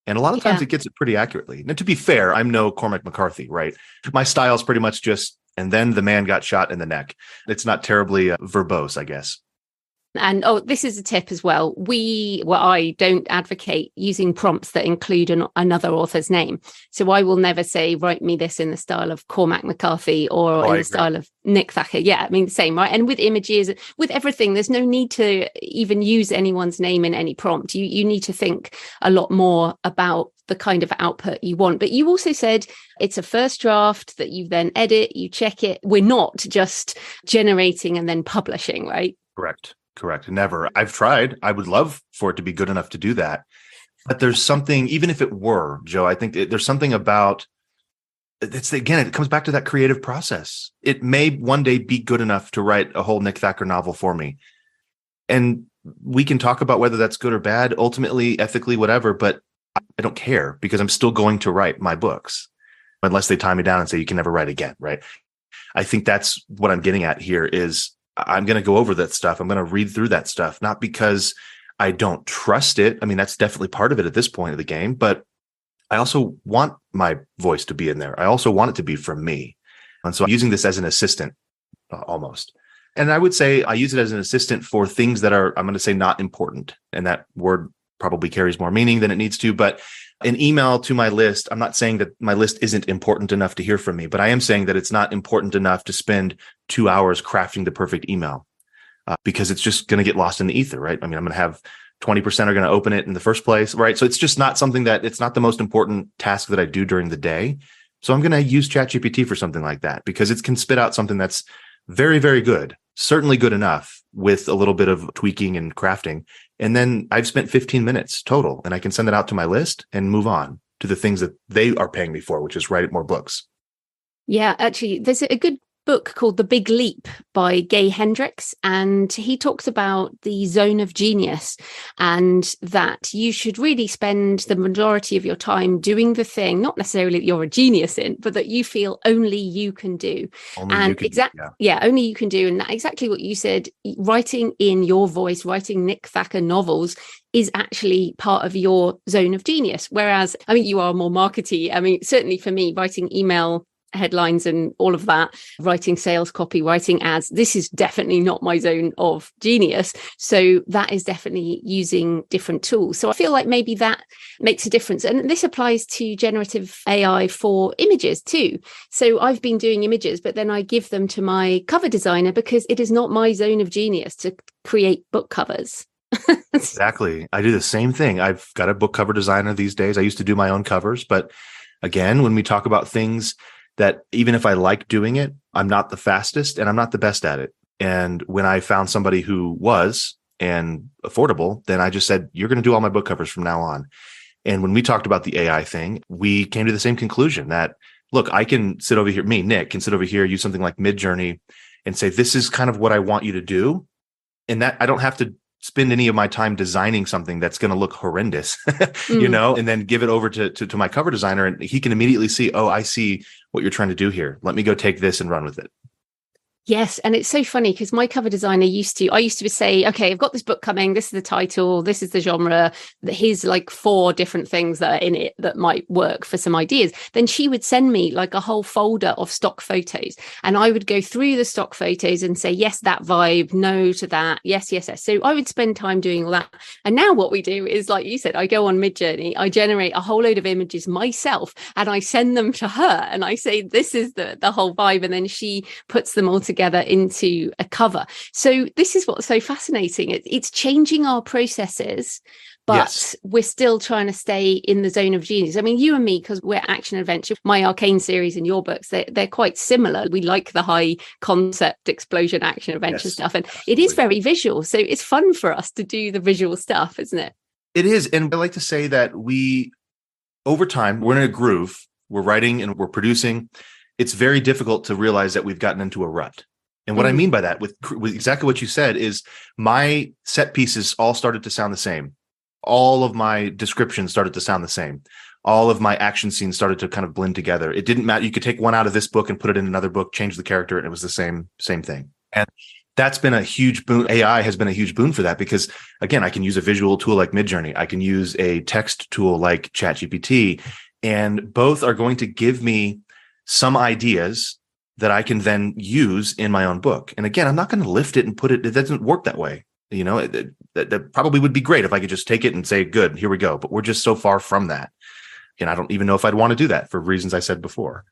And a lot of times it gets it pretty accurately. Now, to be fair, I'm no Cormac McCarthy, right? My style is pretty much just, and then the man got shot in the neck. It's not terribly verbose, I guess. And this is a tip as well. I don't advocate using prompts that include another author's name. So I will never say, write me this in the style of Cormac McCarthy or in the style of Nick Thacker. Yeah, I mean, the same, right? And with images, with everything, there's no need to even use anyone's name in any prompt. You need to think a lot more about the kind of output you want. But you also said it's a first draft that you then edit, you check it. We're not just generating and then publishing, right? Correct. Never. I've tried. I would love for it to be good enough to do that. But there's something, even if it were, Joe, I think there's something about it comes back to that creative process. It may one day be good enough to write a whole Nick Thacker novel for me. And we can talk about whether that's good or bad, ultimately, ethically, whatever, but I don't care because I'm still going to write my books unless they tie me down and say you can never write again, right? I think that's what I'm getting at here is I'm going to go over that stuff. I'm going to read through that stuff, not because I don't trust it. I mean, that's definitely part of it at this point of the game, but I also want my voice to be in there. I also want it to be from me. And so I'm using this as an assistant almost. And I would say I use it as an assistant for things that are, I'm going to say, not important. And that word probably carries more meaning than it needs to, but an email to my list, I'm not saying that my list isn't important enough to hear from me, but I am saying that it's not important enough to spend 2 hours crafting the perfect email because it's just going to get lost in the ether, right? I mean, I'm going to have 20% are going to open it in the first place, right? So it's just not something it's not the most important task that I do during the day. So I'm going to use ChatGPT for something like that because it can spit out something that's very, very good, certainly good enough with a little bit of tweaking and crafting. And then I've spent 15 minutes total and I can send it out to my list and move on to the things that they are paying me for, which is write more books. Yeah, actually, there's a good book called The Big Leap by Gay Hendricks, and he talks about the zone of genius and that you should really spend the majority of your time doing the thing, not necessarily that you're a genius in, but that you feel only you can do. Only you can do. And exactly what you said, writing in your voice, writing Nick Thacker novels is actually part of your zone of genius. Whereas, I mean, you are more markety. I mean, certainly for me, writing email headlines and all of that, writing sales copy, writing ads. This is definitely not my zone of genius. So that is definitely using different tools. So I feel like maybe that makes a difference. And this applies to generative AI for images too. So I've been doing images, but then I give them to my cover designer because it is not my zone of genius to create book covers. Exactly. I do the same thing. I've got a book cover designer these days. I used to do my own covers, but again, when we talk about things that even if I like doing it, I'm not the fastest and I'm not the best at it. And when I found somebody who was and affordable, then I just said, you're going to do all my book covers from now on. And when we talked about the AI thing, we came to the same conclusion that, look, I can sit over here, Nick, can sit over here, use something like Midjourney and say, this is kind of what I want you to do. And that I don't have to spend any of my time designing something that's going to look horrendous, and then give it over to my cover designer. And he can immediately see, oh, I see what you're trying to do here. Let me go take this and run with it. Yes. And it's so funny because my cover designer I used to say, okay, I've got this book coming. This is the title. This is the genre. Here's like 4 different things that are in it that might work for some ideas. Then she would send me like a whole folder of stock photos. And I would go through the stock photos and say, yes, that vibe, no to that. Yes, yes, yes. So I would spend time doing all that. And now what we do is, like you said, I go on Midjourney, I generate a whole load of images myself and I send them to her and I say, this is the whole vibe. And then she puts them all together into a cover. So this is what's so fascinating. It's changing our processes, but yes, we're still trying to stay in the zone of genius. I mean, you and me, because we're action adventure, my Arcane series and your books, they're quite similar. We like the high concept explosion action adventure stuff. And absolutely, it is very visual. So it's fun for us to do the visual stuff, isn't it? It is. And I like to say that over time, we're in a groove. We're writing and we're producing. It's very difficult to realize that we've gotten into a rut. And what I mean by that, with exactly what you said, is my set pieces all started to sound the same. All of my descriptions started to sound the same. All of my action scenes started to kind of blend together. It didn't matter. You could take one out of this book and put it in another book, change the character, and it was the same thing. And that's been a huge boon. AI has been a huge boon for that because, again, I can use a visual tool like Midjourney. I can use a text tool like ChatGPT, and both are going to give me some ideas that I can then use in my own book. And again, I'm not going to lift it and put it. It doesn't work that way. That probably would be great if I could just take it and say, good, here we go. But we're just so far from that. And I don't even know if I'd want to do that for reasons I said before.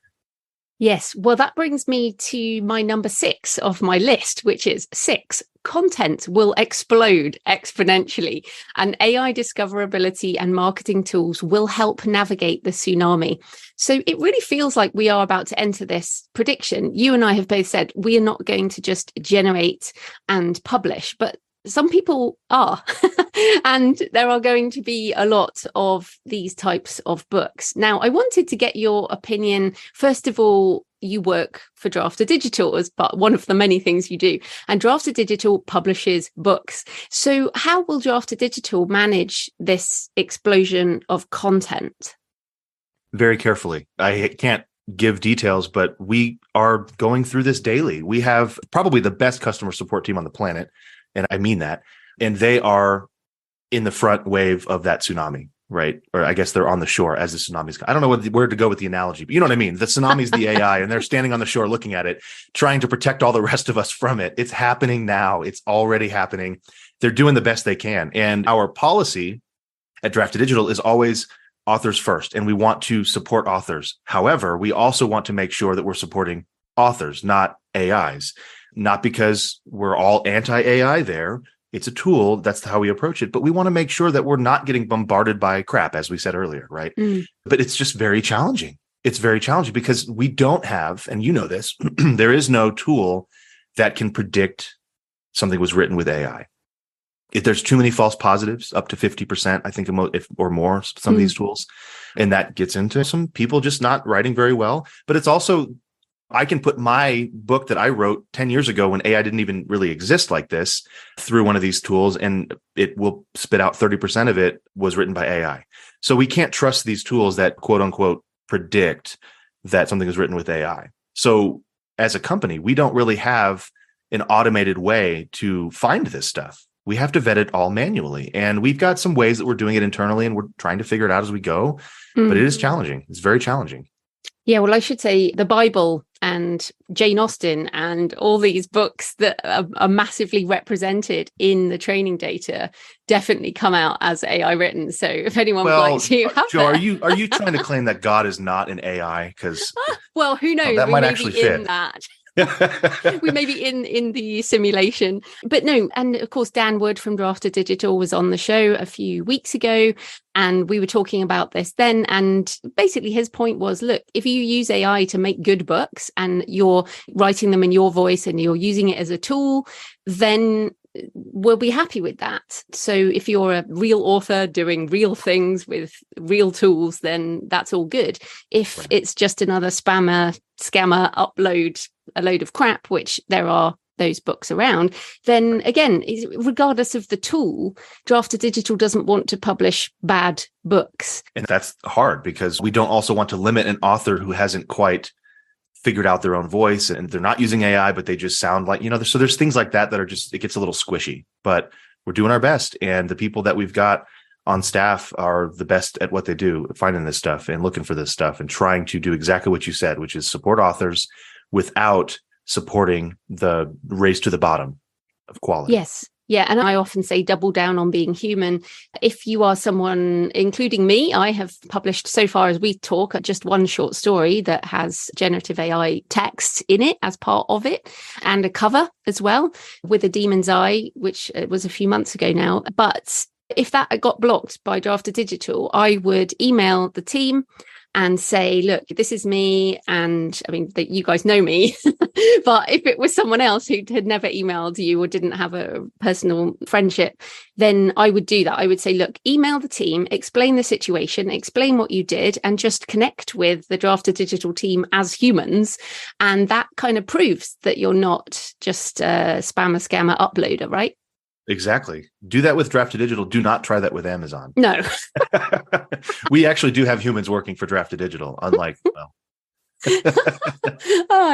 Yes. Well, that brings me to my number 6 of my list, which is 6. Content will explode exponentially, and AI discoverability and marketing tools will help navigate the tsunami. So it really feels like we are about to enter this prediction. You and I have both said we are not going to just generate and publish, but some people are. And there are going to be a lot of these types of books. Now, I wanted to get your opinion. First of all, you work for Drafter Digital as but one of the many things you do. And Drafter Digital publishes books. So how will Drafter Digital manage this explosion of content? Very carefully. I can't give details, but we are going through this daily. We have probably the best customer support team on the planet. And I mean that. And they are in the front wave of that tsunami, right? Or I guess they're on the shore as the tsunami's. I don't know where to go with the analogy, but you know what I mean? The tsunami's the AI and they're standing on the shore looking at it, trying to protect all the rest of us from it. It's happening now. It's already happening. They're doing the best they can. And our policy at Drafted Digital is always authors first. And we want to support authors. However, we also want to make sure that we're supporting authors, not AIs. Not because we're all anti-AI there. It's a tool. That's how we approach it. But we want to make sure that we're not getting bombarded by crap, as we said earlier, right? But it's just very challenging. It's very challenging because we don't have, and you know this, there is no tool that can predict something was written with AI. If there's too many false positives, up to 50%, I think, or more, some of these tools. And that gets into some people just not writing very well. But it's also, I can put my book that I wrote 10 years ago when AI didn't even really exist like this through one of these tools, and it will spit out 30% of it was written by AI. So we can't trust these tools that quote unquote predict that something is written with AI. So as a company, we don't really have an automated way to find this stuff. We have to vet it all manually. And we've got some ways that we're doing it internally, and we're trying to figure it out as we go. But it is challenging. It's very challenging. Yeah, well, I should say the Bible and Jane Austen and all these books that are massively represented in the training data definitely come out as AI written. So if anyone would like to have Joe, are you trying to claim that God is not an AI? Because well, who knows? that We might may actually be fit. in that. We may be in the simulation, but no. And of course, Dan Wood from Drafted Digital was on the show a few weeks ago, and we were talking about this then. And basically his point was, look, if you use AI to make good books and you're writing them in your voice and you're using it as a tool, then we'll be happy with that. So if you're a real author doing real things with real tools, then that's all good. If it's just another scammer upload a load of crap, which there are those books around, then again, regardless of the tool, Drafted Digital doesn't want to publish bad books. And that's hard because we don't also want to limit an author who hasn't quite figured out their own voice and they're not using AI, but they just sound like, so there's things like that are just, it gets a little squishy, but we're doing our best. And the people that we've got on staff are the best at what they do, finding this stuff and looking for this stuff and trying to do exactly what you said, which is support authors without supporting the race to the bottom of quality. Yes. Yeah. And I often say double down on being human. If you are someone, including me, I have published so far as we talk, just one short story that has generative AI text in it as part of it and a cover as well with a demon's eye, which was a few months ago now. But if that got blocked by Drafted Digital, I would email the team and say, look, this is me. And I mean, you guys know me, but if it was someone else who had never emailed you or didn't have a personal friendship, then I would do that. I would say, look, email the team, explain the situation, explain what you did, and just connect with the Drafted Digital team as humans. And that kind of proves that you're not just a spammer, scammer uploader, right? Exactly. Do that with Drafted Digital. Do not try that with Amazon. No. We actually do have humans working for Drafted Digital, unlike, well.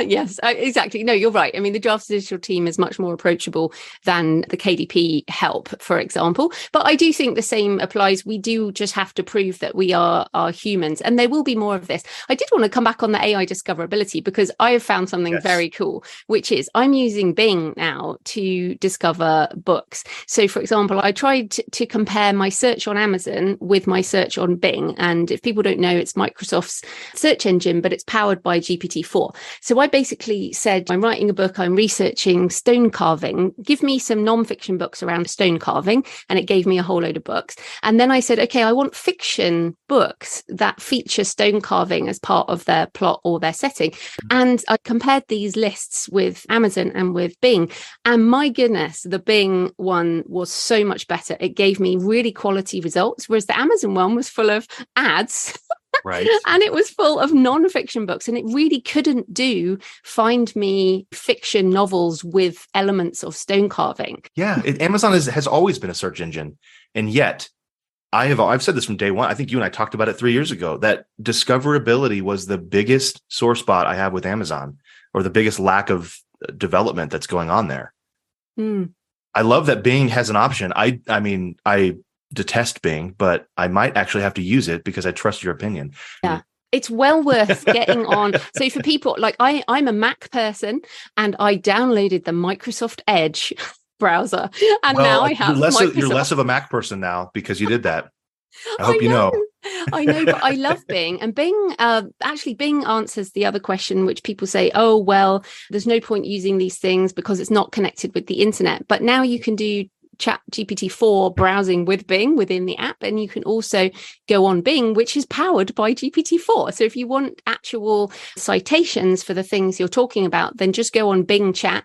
Yes, exactly. No, you're right. I mean, the Drafted Digital team is much more approachable than the KDP help, for example. But I do think the same applies. We do just have to prove that we are humans, and there will be more of this. I did want to come back on the AI discoverability because I have found something very cool, which is I'm using Bing now to discover books. So, for example, I tried to compare my search on Amazon with my search on Bing. And if people don't know, it's Microsoft's search engine, but it's powered by GPT-4. So I basically said, I'm writing a book, I'm researching stone carving. Give me some non-fiction books around stone carving. And it gave me a whole load of books. And then I said, okay, I want fiction books that feature stone carving as part of their plot or their setting. And I compared these lists with Amazon and with Bing. And my goodness, the Bing one was so much better. It gave me really quality results, whereas the Amazon one was full of ads. Right. And it was full of non-fiction books, and it really couldn't do find me fiction novels with elements of stone carving. Yeah, Amazon has always been a search engine, and yet I've said this from day one. I think you and I talked about it 3 years ago, that discoverability was the biggest sore spot I have with Amazon, or the biggest lack of development that's going on there. I love that Bing has an option. I mean, I detest Bing, but I might actually have to use it because I trust your opinion. Yeah. It's well worth getting on. So for people like I'm a Mac person, and I downloaded the Microsoft Edge browser, and now I have you're less of a Mac person now because you did that. I hope you know. I know, but I love Bing. And Bing, actually, Bing answers the other question, which people say, oh, well, there's no point using these things because it's not connected with the internet. But now you can do Chat GPT-4 browsing with Bing within the app, and you can also go on Bing, which is powered by GPT-4. So if you want actual citations for the things you're talking about, then just go on Bing Chat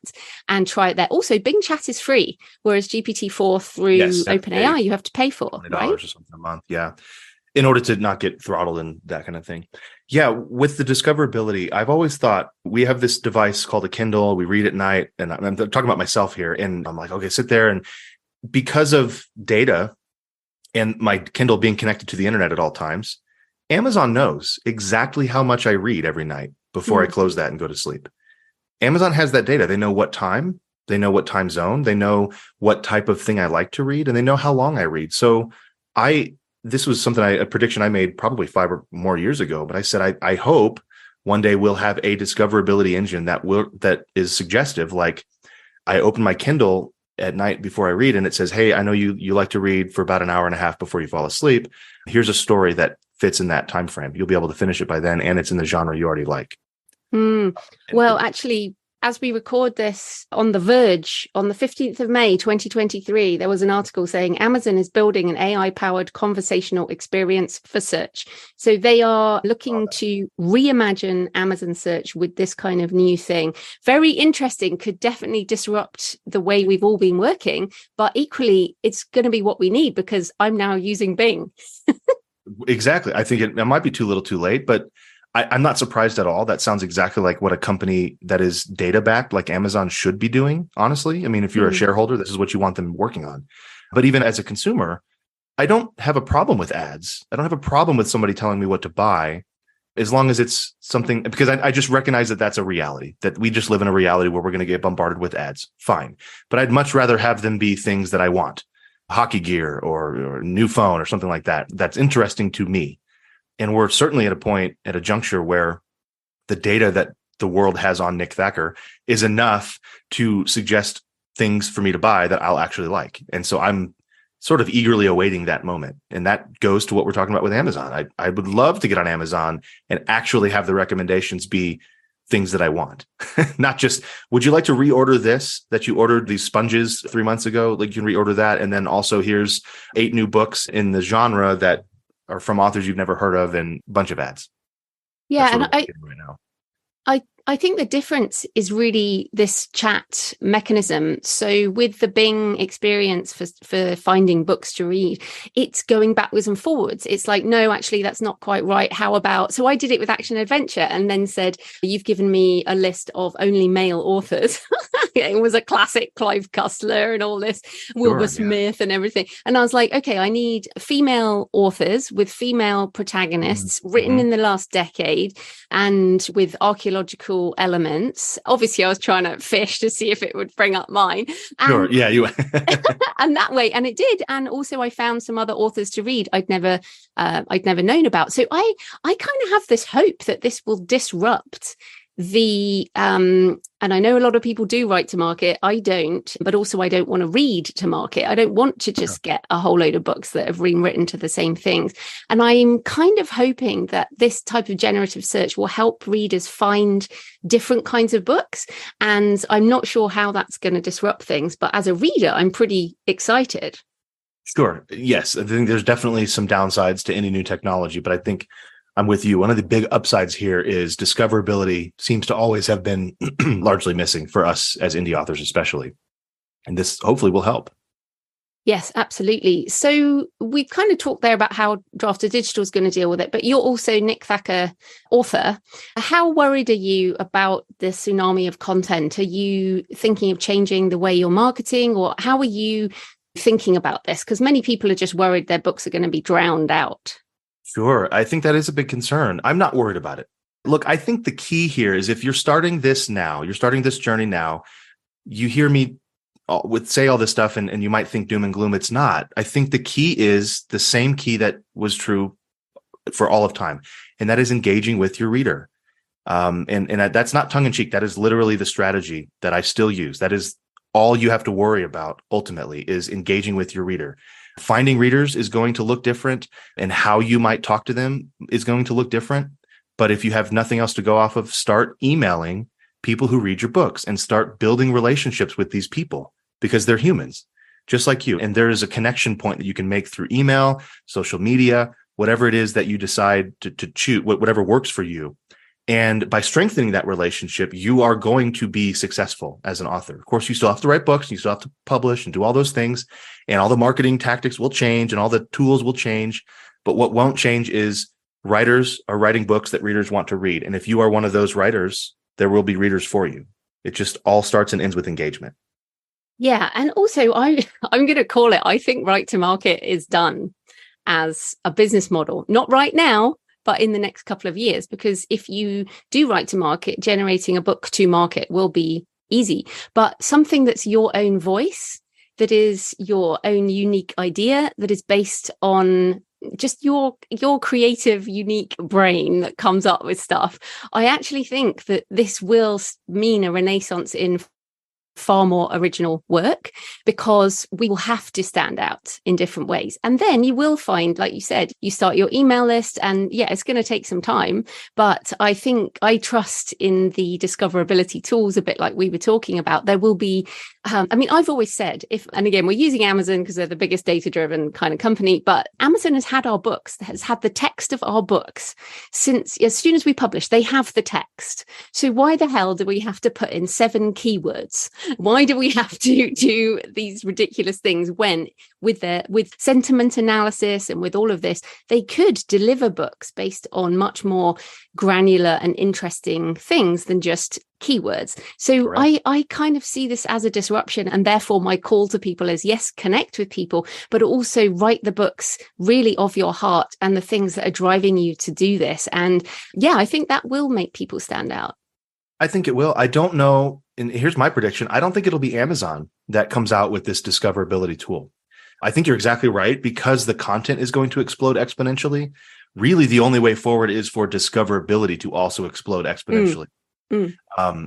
and try it there. Also, Bing Chat is free, whereas GPT-4 through OpenAI you have to pay for, right? Or something a month, yeah, in order to not get throttled and that kind of thing. Yeah, with the discoverability, I've always thought we have this device called a Kindle. We read at night, and I'm talking about myself here, and I'm like, okay, sit there, and because of data and my Kindle being connected to the internet at all times, Amazon knows exactly how much I read every night before I close that and go to sleep. Amazon has that data. They know what time, they know what time zone, they know what type of thing I like to read, and they know how long I read. So this was a prediction I made probably 5 or more years ago, but I said, I hope one day we'll have a discoverability engine that is suggestive. Like, I open my Kindle at night before I read, and it says, hey, I know you like to read for about an hour and a half before you fall asleep. Here's a story that fits in that time frame. You'll be able to finish it by then, and it's in the genre you already like. Well, actually, as we record this on The Verge on the 15th of May, 2023, there was an article saying Amazon is building an AI-powered conversational experience for search. So they are looking to reimagine Amazon search with this kind of new thing. Very interesting, could definitely disrupt the way we've all been working, but equally, it's going to be what we need because I'm now using Bing. Exactly. I think it might be too little too late, but I'm not surprised at all. That sounds exactly like what a company that is data backed like Amazon should be doing, honestly. I mean, if you're a shareholder, this is what you want them working on. But even as a consumer, I don't have a problem with ads. I don't have a problem with somebody telling me what to buy, as long as it's something, because I just recognize that that's a reality, that we just live in a reality where we're going to get bombarded with ads. Fine. But I'd much rather have them be things that I want, hockey gear or a new phone or something like that. That's interesting to me. And we're certainly at a juncture where the data that the world has on Nick Thacker is enough to suggest things for me to buy that I'll actually like. And so I'm sort of eagerly awaiting that moment. And that goes to what we're talking about with Amazon. I would love to get on Amazon and actually have the recommendations be things that I want. Not just, would you like to reorder this, that you ordered these sponges 3 months ago? Like, you can reorder that. And then also here's 8 new books in the genre that are from authors you've never heard of, and a bunch of ads. Yeah, and I think the difference is really this chat mechanism. So with the Bing experience for finding books to read, it's going backwards and forwards. It's like, no, actually, that's not quite right. How about, so I did it with Action Adventure and then said, you've given me a list of only male authors. It was a classic Clive Cussler and all this, Wilbur Smith and everything. And I was like, okay, I need female authors with female protagonists written in the last decade and with archaeological elements. Obviously, I was trying to fish to see if it would bring up mine. And, sure, yeah, you and that way, and it did. And also, I found some other authors to read I'd never known about. So I kind of have this hope that this will disrupt the and I know a lot of people do write to market. I don't, but also I don't want to read to market. I don't want to just get a whole load of books that have been written to the same things. And I'm kind of hoping that this type of generative search will help readers find different kinds of books. And I'm not sure how that's going to disrupt things, but as a reader, I'm pretty excited. Sure. Yes, I think there's definitely some downsides to any new technology, but I think I'm with you. One of the big upsides here is discoverability seems to always have been largely missing for us as indie authors, especially. And this hopefully will help. Yes, absolutely. So we've kind of talked there about how Drafter Digital is going to deal with it, but you're also Nick Thacker, author. How worried are you about the tsunami of content? Are you thinking of changing the way you're marketing, or how are you thinking about this? Because many people are just worried their books are going to be drowned out. Sure. I think that is a big concern. I'm not worried about it. Look, I think the key here is if you're starting this now, you're starting this journey now, you hear me say all this stuff and you might think doom and gloom. It's not. I think the key is the same key that was true for all of time, and that is engaging with your reader. And that's not tongue in cheek. That is literally the strategy that I still use. That is all you have to worry about ultimately, is engaging with your reader. Finding readers is going to look different, and how you might talk to them is going to look different. But if you have nothing else to go off of, start emailing people who read your books and start building relationships with these people, because they're humans just like you. And there is a connection point that you can make through email, social media, whatever it is that you decide to choose, whatever works for you. And by strengthening that relationship, you are going to be successful as an author. Of course, you still have to write books, and you still have to publish and do all those things, and all the marketing tactics will change and all the tools will change. But what won't change is writers are writing books that readers want to read. And if you are one of those writers, there will be readers for you. It just all starts and ends with engagement. Yeah. And also, I'm going to call it, I think Right to Market is done as a business model. Not right now, but in the next couple of years, because if you do Right to Market, generating a book to market will be easy. But something that's your own voice, that is your own unique idea, that is based on just your creative, unique brain that comes up with stuff, I actually think that this will mean a renaissance in far more original work, because we will have to stand out in different ways. And then you will find, like you said, you start your email list, and yeah, it's going to take some time, but I think I trust in the discoverability tools, a bit like we were talking about. There will be, I mean, I've always said, and again, we're using Amazon because they're the biggest data-driven kind of company, but Amazon has had our books, has had the text of our books since, as soon as we publish, they have the text. So why the hell do we have to put in 7 keywords? Why do we have to do these ridiculous things when with sentiment analysis and with all of this, they could deliver books based on much more granular and interesting things than just keywords. So I kind of see this as a disruption, and therefore my call to people is, yes, connect with people, but also write the books really of your heart and the things that are driving you to do this. And yeah, I think that will make people stand out. I think it will. I don't know. And here's my prediction. I don't think it'll be Amazon that comes out with this discoverability tool. I think you're exactly right, because the content is going to explode exponentially. Really, the only way forward is for discoverability to also explode exponentially.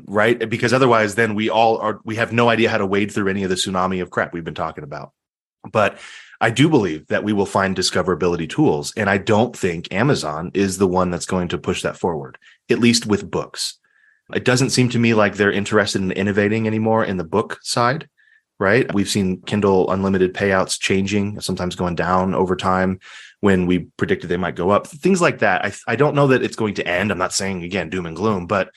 Right? Because otherwise, then we have no idea how to wade through any of the tsunami of crap we've been talking about. But I do believe that we will find discoverability tools. And I don't think Amazon is the one that's going to push that forward, at least with books. It doesn't seem to me like they're interested in innovating anymore in the book side, right? We've seen Kindle unlimited payouts changing, sometimes going down over time when we predicted they might go up. Things like that. I don't know that it's going to end. I'm not saying, again, doom and gloom, but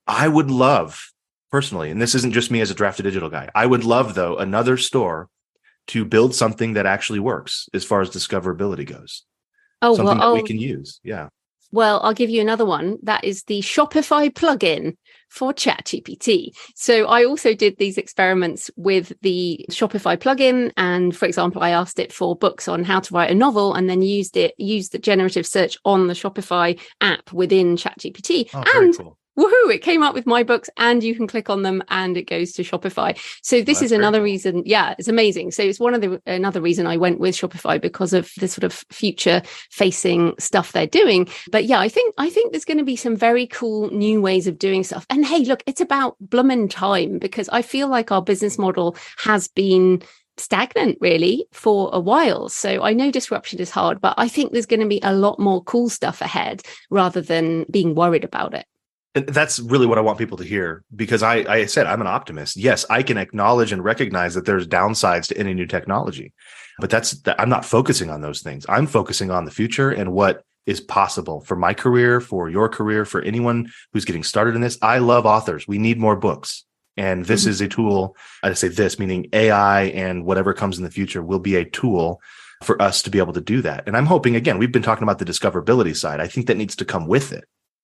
I would love personally, and this isn't just me as a Drafted Digital guy, I would love, though, another store to build something that actually works as far as discoverability goes. Something that we can use. Yeah. Well, I'll give you another one. That is the Shopify plugin for ChatGPT. So I also did these experiments with the Shopify plugin. And for example, I asked it for books on how to write a novel, and then used the generative search on the Shopify app within ChatGPT. Oh, very cool. Woohoo, it came up with my books, and you can click on them and it goes to Shopify. So this is another reason. Yeah, it's amazing. So it's another reason I went with Shopify, because of the sort of future facing stuff they're doing. But yeah, I think there's going to be some very cool new ways of doing stuff. And hey, look, it's about bloomin' time, because I feel like our business model has been stagnant really for a while. So I know disruption is hard, but I think there's going to be a lot more cool stuff ahead rather than being worried about it. And that's really what I want people to hear, because I said I'm an optimist. Yes, I can acknowledge and recognize that there's downsides to any new technology, but I'm not focusing on those things. I'm focusing on the future and what is possible for my career, for your career, for anyone who's getting started in this. I love authors. We need more books. And this is a tool. I say this, meaning AI and whatever comes in the future will be a tool for us to be able to do that. And I'm hoping, again, we've been talking about the discoverability side. I think that needs to come with it.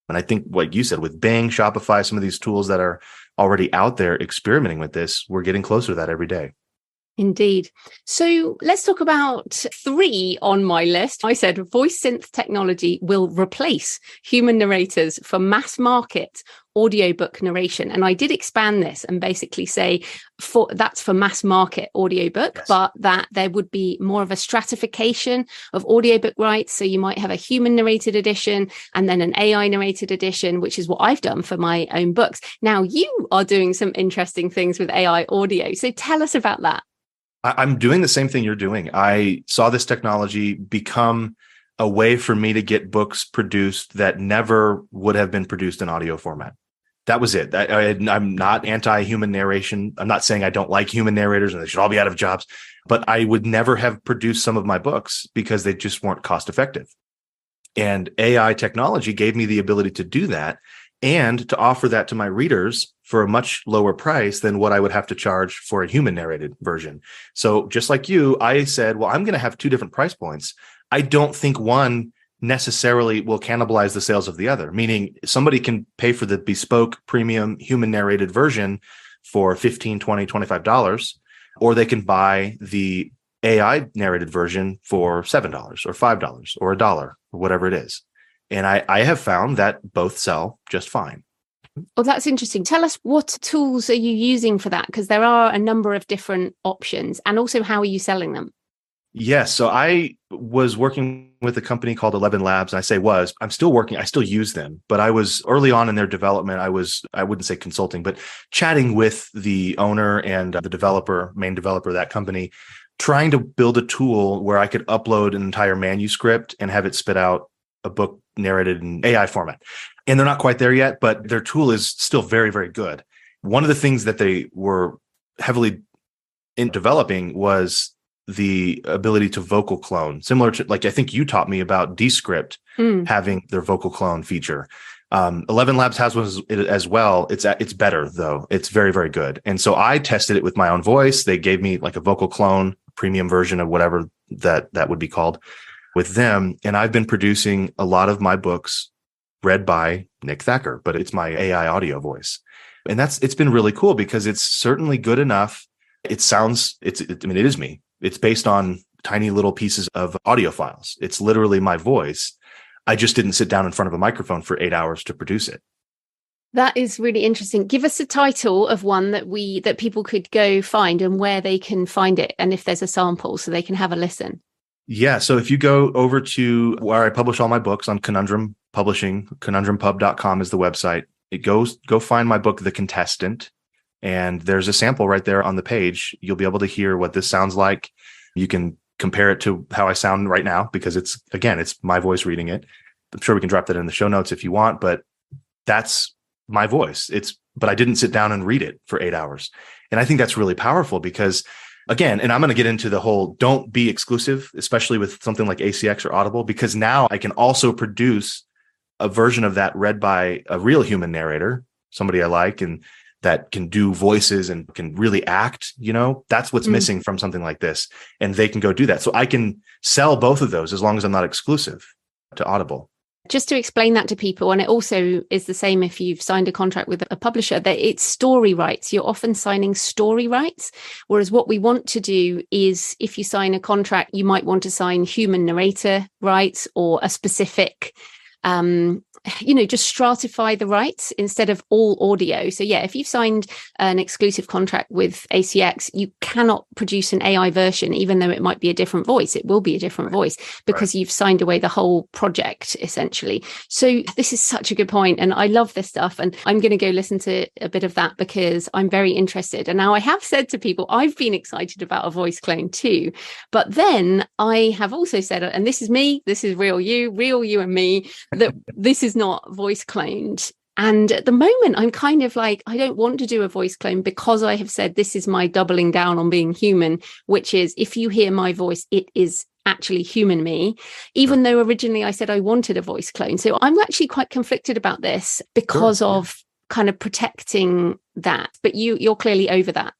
And I think what you said with Bing, Shopify, some of these tools that are already out there experimenting with this, we're getting closer to that every day. Indeed. So let's talk about 3 on my list. I said voice synth technology will replace human narrators for mass market audiobook narration. And I did expand this and basically say that's for mass market audiobook, yes, but that there would be more of a stratification of audiobook rights. So you might have a human narrated edition and then an AI narrated edition, which is what I've done for my own books. Now you are doing some interesting things with AI audio. So tell us about that. I'm doing the same thing you're doing. I saw this technology become a way for me to get books produced that never would have been produced in audio format. That was it. I'm not anti-human narration. I'm not saying I don't like human narrators and they should all be out of jobs, but I would never have produced some of my books because they just weren't cost effective. And AI technology gave me the ability to do that and to offer that to my readers for a much lower price than what I would have to charge for a human narrated version. So just like you, I said, well, I'm going to have 2 different price points. I don't think one necessarily will cannibalize the sales of the other, meaning somebody can pay for the bespoke premium human narrated version for $15, $20, $25, or they can buy the AI narrated version for $7 or $5 or $1 or whatever it is. And I have found that both sell just fine. Oh, that's interesting. Tell us, what tools are you using for that? Because there are a number of different options, and also how are you selling them? Yes. So I was working with a company called 11 Labs. And I say I'm still working. I still use them, but I was early on in their development. I wouldn't say consulting, but chatting with the owner and the main developer of that company, trying to build a tool where I could upload an entire manuscript and have it spit out a book narrated in AI format. And they're not quite there yet, but their tool is still very, very good. One of the things that they were heavily in developing was the ability to vocal clone, similar to, like, I think you taught me about Descript having their vocal clone feature. 11 Labs has one as well. It's better though. It's very, very good. And so I tested it with my own voice. They gave me like a vocal clone premium version of whatever that would be called with them. And I've been producing a lot of my books read by Nick Thacker, but it's my AI audio voice. And it's been really cool because it's certainly good enough. It is me. It's based on tiny little pieces of audio files. It's literally my voice. I just didn't sit down in front of a microphone for 8 hours to produce it. That is really interesting. Give us a title of one that people could go find and where they can find it, and if there's a sample so they can have a listen. Yeah. So if you go over to where I publish all my books on Conundrum Publishing, conundrumpub.com is the website. Go find my book, The Contestant. And there's a sample right there on the page. You'll be able to hear what this sounds like. You can compare it to how I sound right now, because it's my voice reading it. I'm sure we can drop that in the show notes if you want, but that's my voice. But I didn't sit down and read it for 8 hours. And I think that's really powerful because, again, and I'm going to get into the whole don't be exclusive, especially with something like ACX or Audible, because now I can also produce a version of that read by a real human narrator, somebody I like, and that can do voices and can really act. That's what's missing from something like this. And they can go do that. So I can sell both of those as long as I'm not exclusive to Audible. Just to explain that to people, and it also is the same if you've signed a contract with a publisher, that it's story rights. You're often signing story rights, whereas what we want to do is, if you sign a contract, you might want to sign human narrator rights or a specific just stratify the rights instead of all audio. So yeah, if you've signed an exclusive contract with ACX, you cannot produce an AI version, even though it might be a different voice. It will be a different voice because you've signed away the whole project, essentially. So this is such a good point. And I love this stuff. And I'm going to go listen to a bit of that because I'm very interested. And now I have said to people, I've been excited about a voice clone too. But then I have also said, and this is me, this is real you and me, that this is not voice cloned. And at the moment, I'm kind of like, I don't want to do a voice clone because I have said this is my doubling down on being human, which is if you hear my voice, it is actually human me, even though originally I said I wanted a voice clone. So I'm actually quite conflicted about this because of kind of protecting that. But you're clearly over that.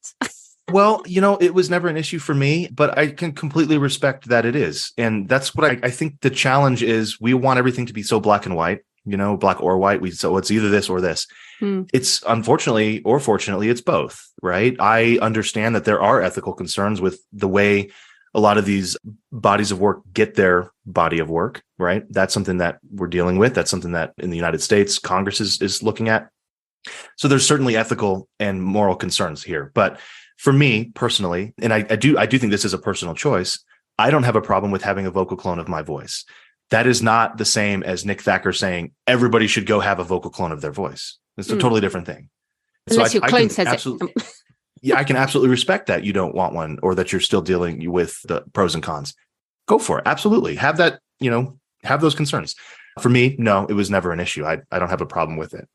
Well, it was never an issue for me, but I can completely respect that it is. And that's what I think the challenge is. We want everything to be so black and white, black or white. So it's either this or this. It's unfortunately or fortunately, it's both, right? I understand that there are ethical concerns with the way a lot of these bodies of work get their body of work, right? That's something that we're dealing with. That's something that in the United States, Congress is looking at. So there's certainly ethical and moral concerns here. But for me personally, and I do think this is a personal choice, I don't have a problem with having a vocal clone of my voice. That is not the same as Nick Thacker saying everybody should go have a vocal clone of their voice. It's a totally different thing. Unless your clone says it. Yeah, I can absolutely respect that you don't want one, or that you're still dealing with the pros and cons. Go for it. Absolutely. Have that, have those concerns. For me, no, it was never an issue. I don't have a problem with it.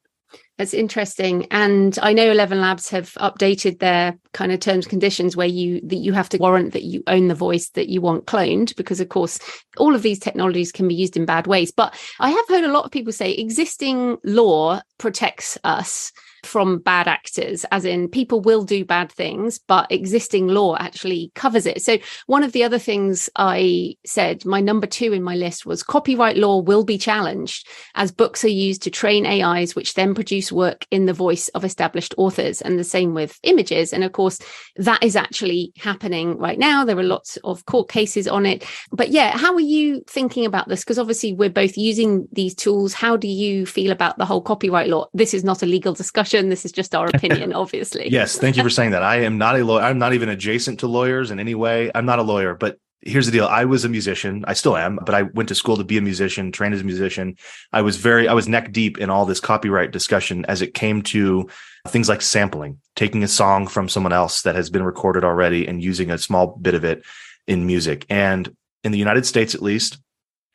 That's interesting. And I know 11 Labs have updated their kind of terms and conditions where you have to warrant that you own the voice that you want cloned, because of course, all of these technologies can be used in bad ways. But I have heard a lot of people say existing law protects us from bad actors, as in people will do bad things, but existing law actually covers it. So one of the other things I said, my number 2 in my list was copyright law will be challenged as books are used to train AIs, which then produce work in the voice of established authors, and the same with images. And of course, that is actually happening right now. There are lots of court cases on it. But yeah, how are you thinking about this? Because obviously we're both using these tools. How do you feel about the whole copyright law? This is not a legal discussion. This is just our opinion, obviously. Yes. Thank you for saying that. I am not a lawyer. I'm not even adjacent to lawyers in any way. I'm not a lawyer, but here's the deal. I was a musician. I still am, but I went to school to be a musician, trained as a musician. I was neck deep in all this copyright discussion as it came to things like sampling, taking a song from someone else that has been recorded already and using a small bit of it in music. And in the United States, at least,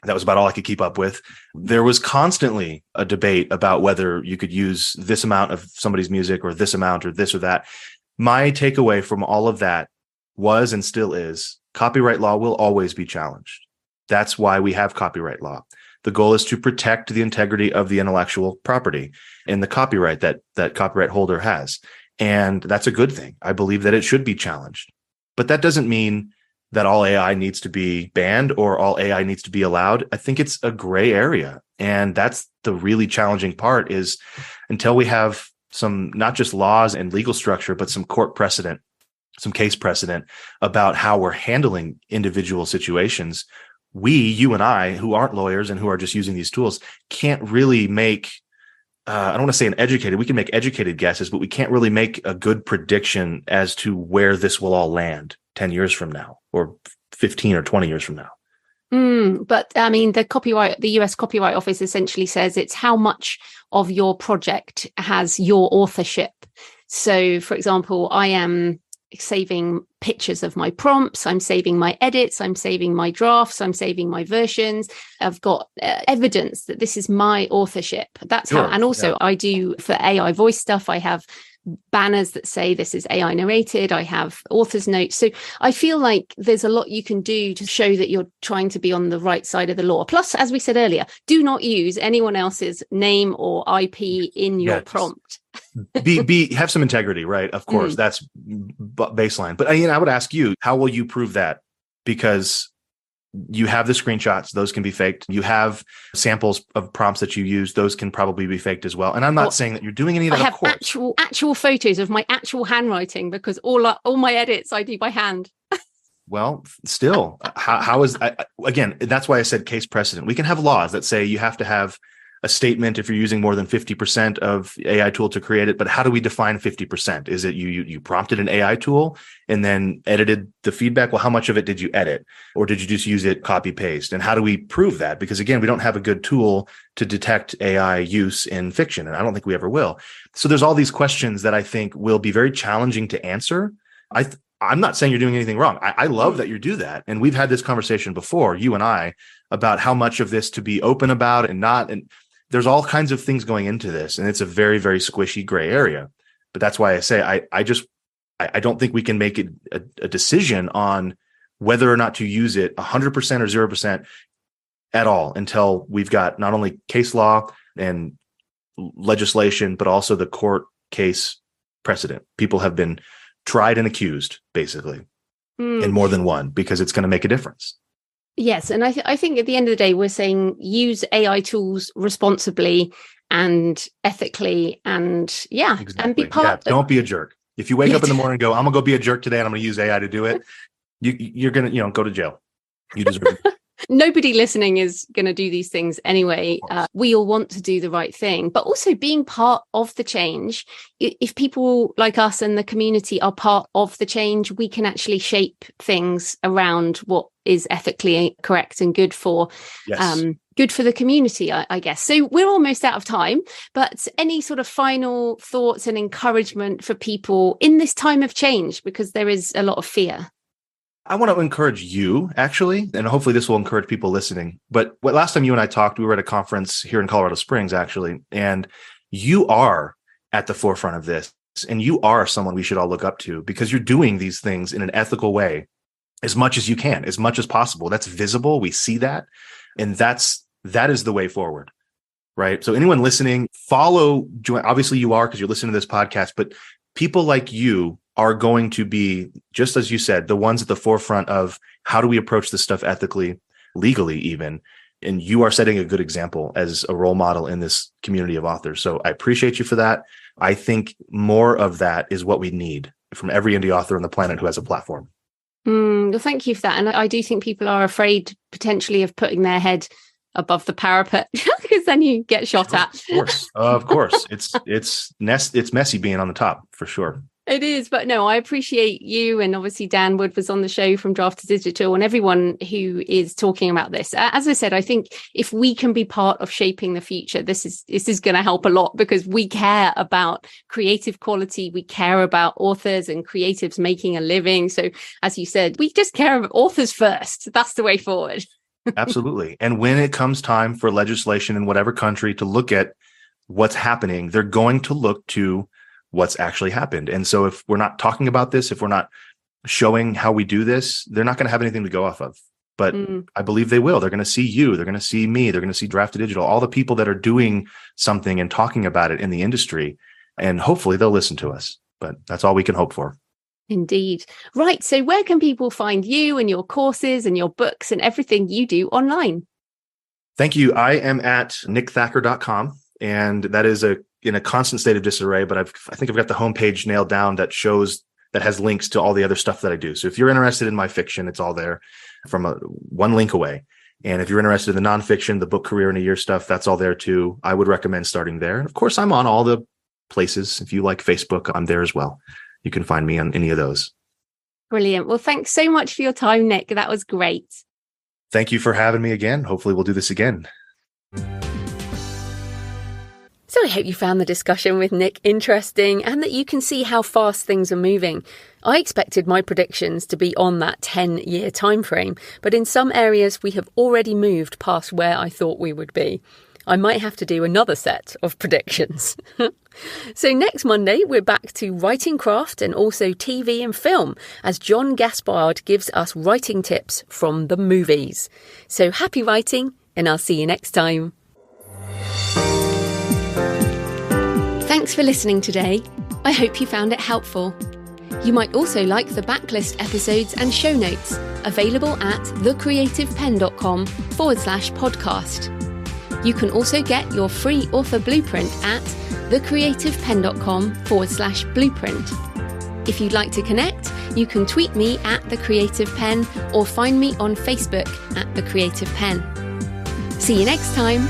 that was about all I could keep up with. There was constantly a debate about whether you could use this amount of somebody's music or this amount or this or that. My takeaway from all of that was and still is copyright law will always be challenged. That's why we have copyright law. The goal is to protect the integrity of the intellectual property and the copyright that copyright holder has. And that's a good thing. I believe that it should be challenged. But that doesn't mean that all AI needs to be banned or all AI needs to be allowed. I think it's a gray area. And that's the really challenging part is until we have some, not just laws and legal structure, but some court precedent, some case precedent about how we're handling individual situations, you and I, who aren't lawyers and who are just using these tools, can't really make, I don't want to say we can make educated guesses, but we can't really make a good prediction as to where this will all land 10 years from now or 15 or 20 years from now. But I mean, the US Copyright Office essentially says it's how much of your project has your authorship. So, for example, I am saving pictures of my prompts, I'm saving my edits, I'm saving my drafts, I'm saving my versions. I've got evidence that this is my authorship. That's Sure, how, and also yeah. I do for AI voice stuff, I have banners that say this is AI narrated. I have author's notes. So I feel like there's a lot you can do to show that you're trying to be on the right side of the law. Plus, as we said earlier, do not use anyone else's name or IP in your prompt. Have some integrity, right? Of course, that's baseline. But I would ask you, how will you prove that? Because you have the screenshots; those can be faked. You have samples of prompts that you use; those can probably be faked as well. And I'm not saying that you're doing any of that. I have actual photos of my actual handwriting because all my edits I do by hand. Well, still, how is again? That's why I said case precedent. We can have laws that say you have to have a statement if you're using more than 50% of the AI tool to create it. But how do we define 50%? Is it you prompted an AI tool and then edited the feedback? Well, how much of it did you edit? Or did you just use it copy paste? And how do we prove that? Because again, we don't have a good tool to detect AI use in fiction. And I don't think we ever will. So there's all these questions that I think will be very challenging to answer. I'm not saying you're doing anything wrong. I love that you do that. And we've had this conversation before, you and I, about how much of this to be open about and not. And there's all kinds of things going into this, and it's a very, very squishy gray area. But that's why I say I don't think we can make it a decision on whether or not to use it 100% or 0% at all until we've got not only case law and legislation, but also the court case precedent. People have been tried and accused, basically, in more than one, because it's going to make a difference. Yes. And I think at the end of the day, we're saying use AI tools responsibly and ethically and Exactly. and be part. Don't be a jerk. If you wake up in the morning and go, I'm going to go be a jerk today and I'm going to use AI to do it, you're going to, go to jail. You deserve it. Nobody listening is going to do these things anyway. We all want to do the right thing, but also being part of the change. If people like us and the community are part of the change, we can actually shape things around what is ethically correct and good for the community, I guess. So we're almost out of time, but any sort of final thoughts and encouragement for people in this time of change, because there is a lot of fear? I want to encourage you, actually, and hopefully this will encourage people listening. But last time you and I talked, we were at a conference here in Colorado Springs, actually, and you are at the forefront of this, and you are someone we should all look up to because you're doing these things in an ethical way as much as you can, as much as possible. That's visible. We see that, and that is the way forward, right? So anyone listening, join. Obviously, you are because you're listening to this podcast, but people like you are going to be, just as you said, the ones at the forefront of how do we approach this stuff ethically, legally even. And you are setting a good example as a role model in this community of authors. So I appreciate you for that. I think more of that is what we need from every indie author on the planet who has a platform. Well, thank you for that. And I do think people are afraid potentially of putting their head above the parapet because then you get shot at. Of course. It's messy being on the top for sure. It is, but no, I appreciate you, and obviously Dan Wood was on the show from Draft to Digital, and everyone who is talking about this. As I said, I think if we can be part of shaping the future, this is going to help a lot, because we care about creative quality, we care about authors and creatives making a living. So as you said, we just care about authors first. That's the way forward. Absolutely. And when it comes time for legislation in whatever country to look at what's happening, they're going to look to what's actually happened. And so if we're not talking about this, if we're not showing how we do this, they're not going to have anything to go off of. But I believe they will. They're going to see you. They're going to see me. They're going to see Draft to Digital, all the people that are doing something and talking about it in the industry. And hopefully they'll listen to us. But that's all we can hope for. Indeed. Right. So where can people find you and your courses and your books and everything you do online? Thank you. I am at nickthacker.com. And that is in a constant state of disarray, but I think I've got the homepage nailed down that has links to all the other stuff that I do. So if you're interested in my fiction, it's all there from one link away. And if you're interested in the nonfiction, the book Career in a Year stuff, that's all there too. I would recommend starting there. And of course, I'm on all the places. If you like Facebook, I'm there as well. You can find me on any of those. Brilliant. Well, thanks so much for your time, Nick. That was great. Thank you for having me again. Hopefully we'll do this again. So I hope you found the discussion with Nick interesting, and that you can see how fast things are moving. I expected my predictions to be on that 10-year time frame, but in some areas we have already moved past where I thought we would be. I might have to do another set of predictions. So next Monday, we're back to writing craft and also TV and film, as John Gaspard gives us writing tips from the movies. So happy writing, and I'll see you next time. Thanks for listening today. I hope you found it helpful. You might also like the backlist episodes and show notes, available at thecreativepenn.com/podcast. You can also get your free author blueprint at thecreativepenn.com/blueprint. If you'd like to connect, you can tweet me at The Creative Penn or find me on Facebook at The Creative Penn. See you next time.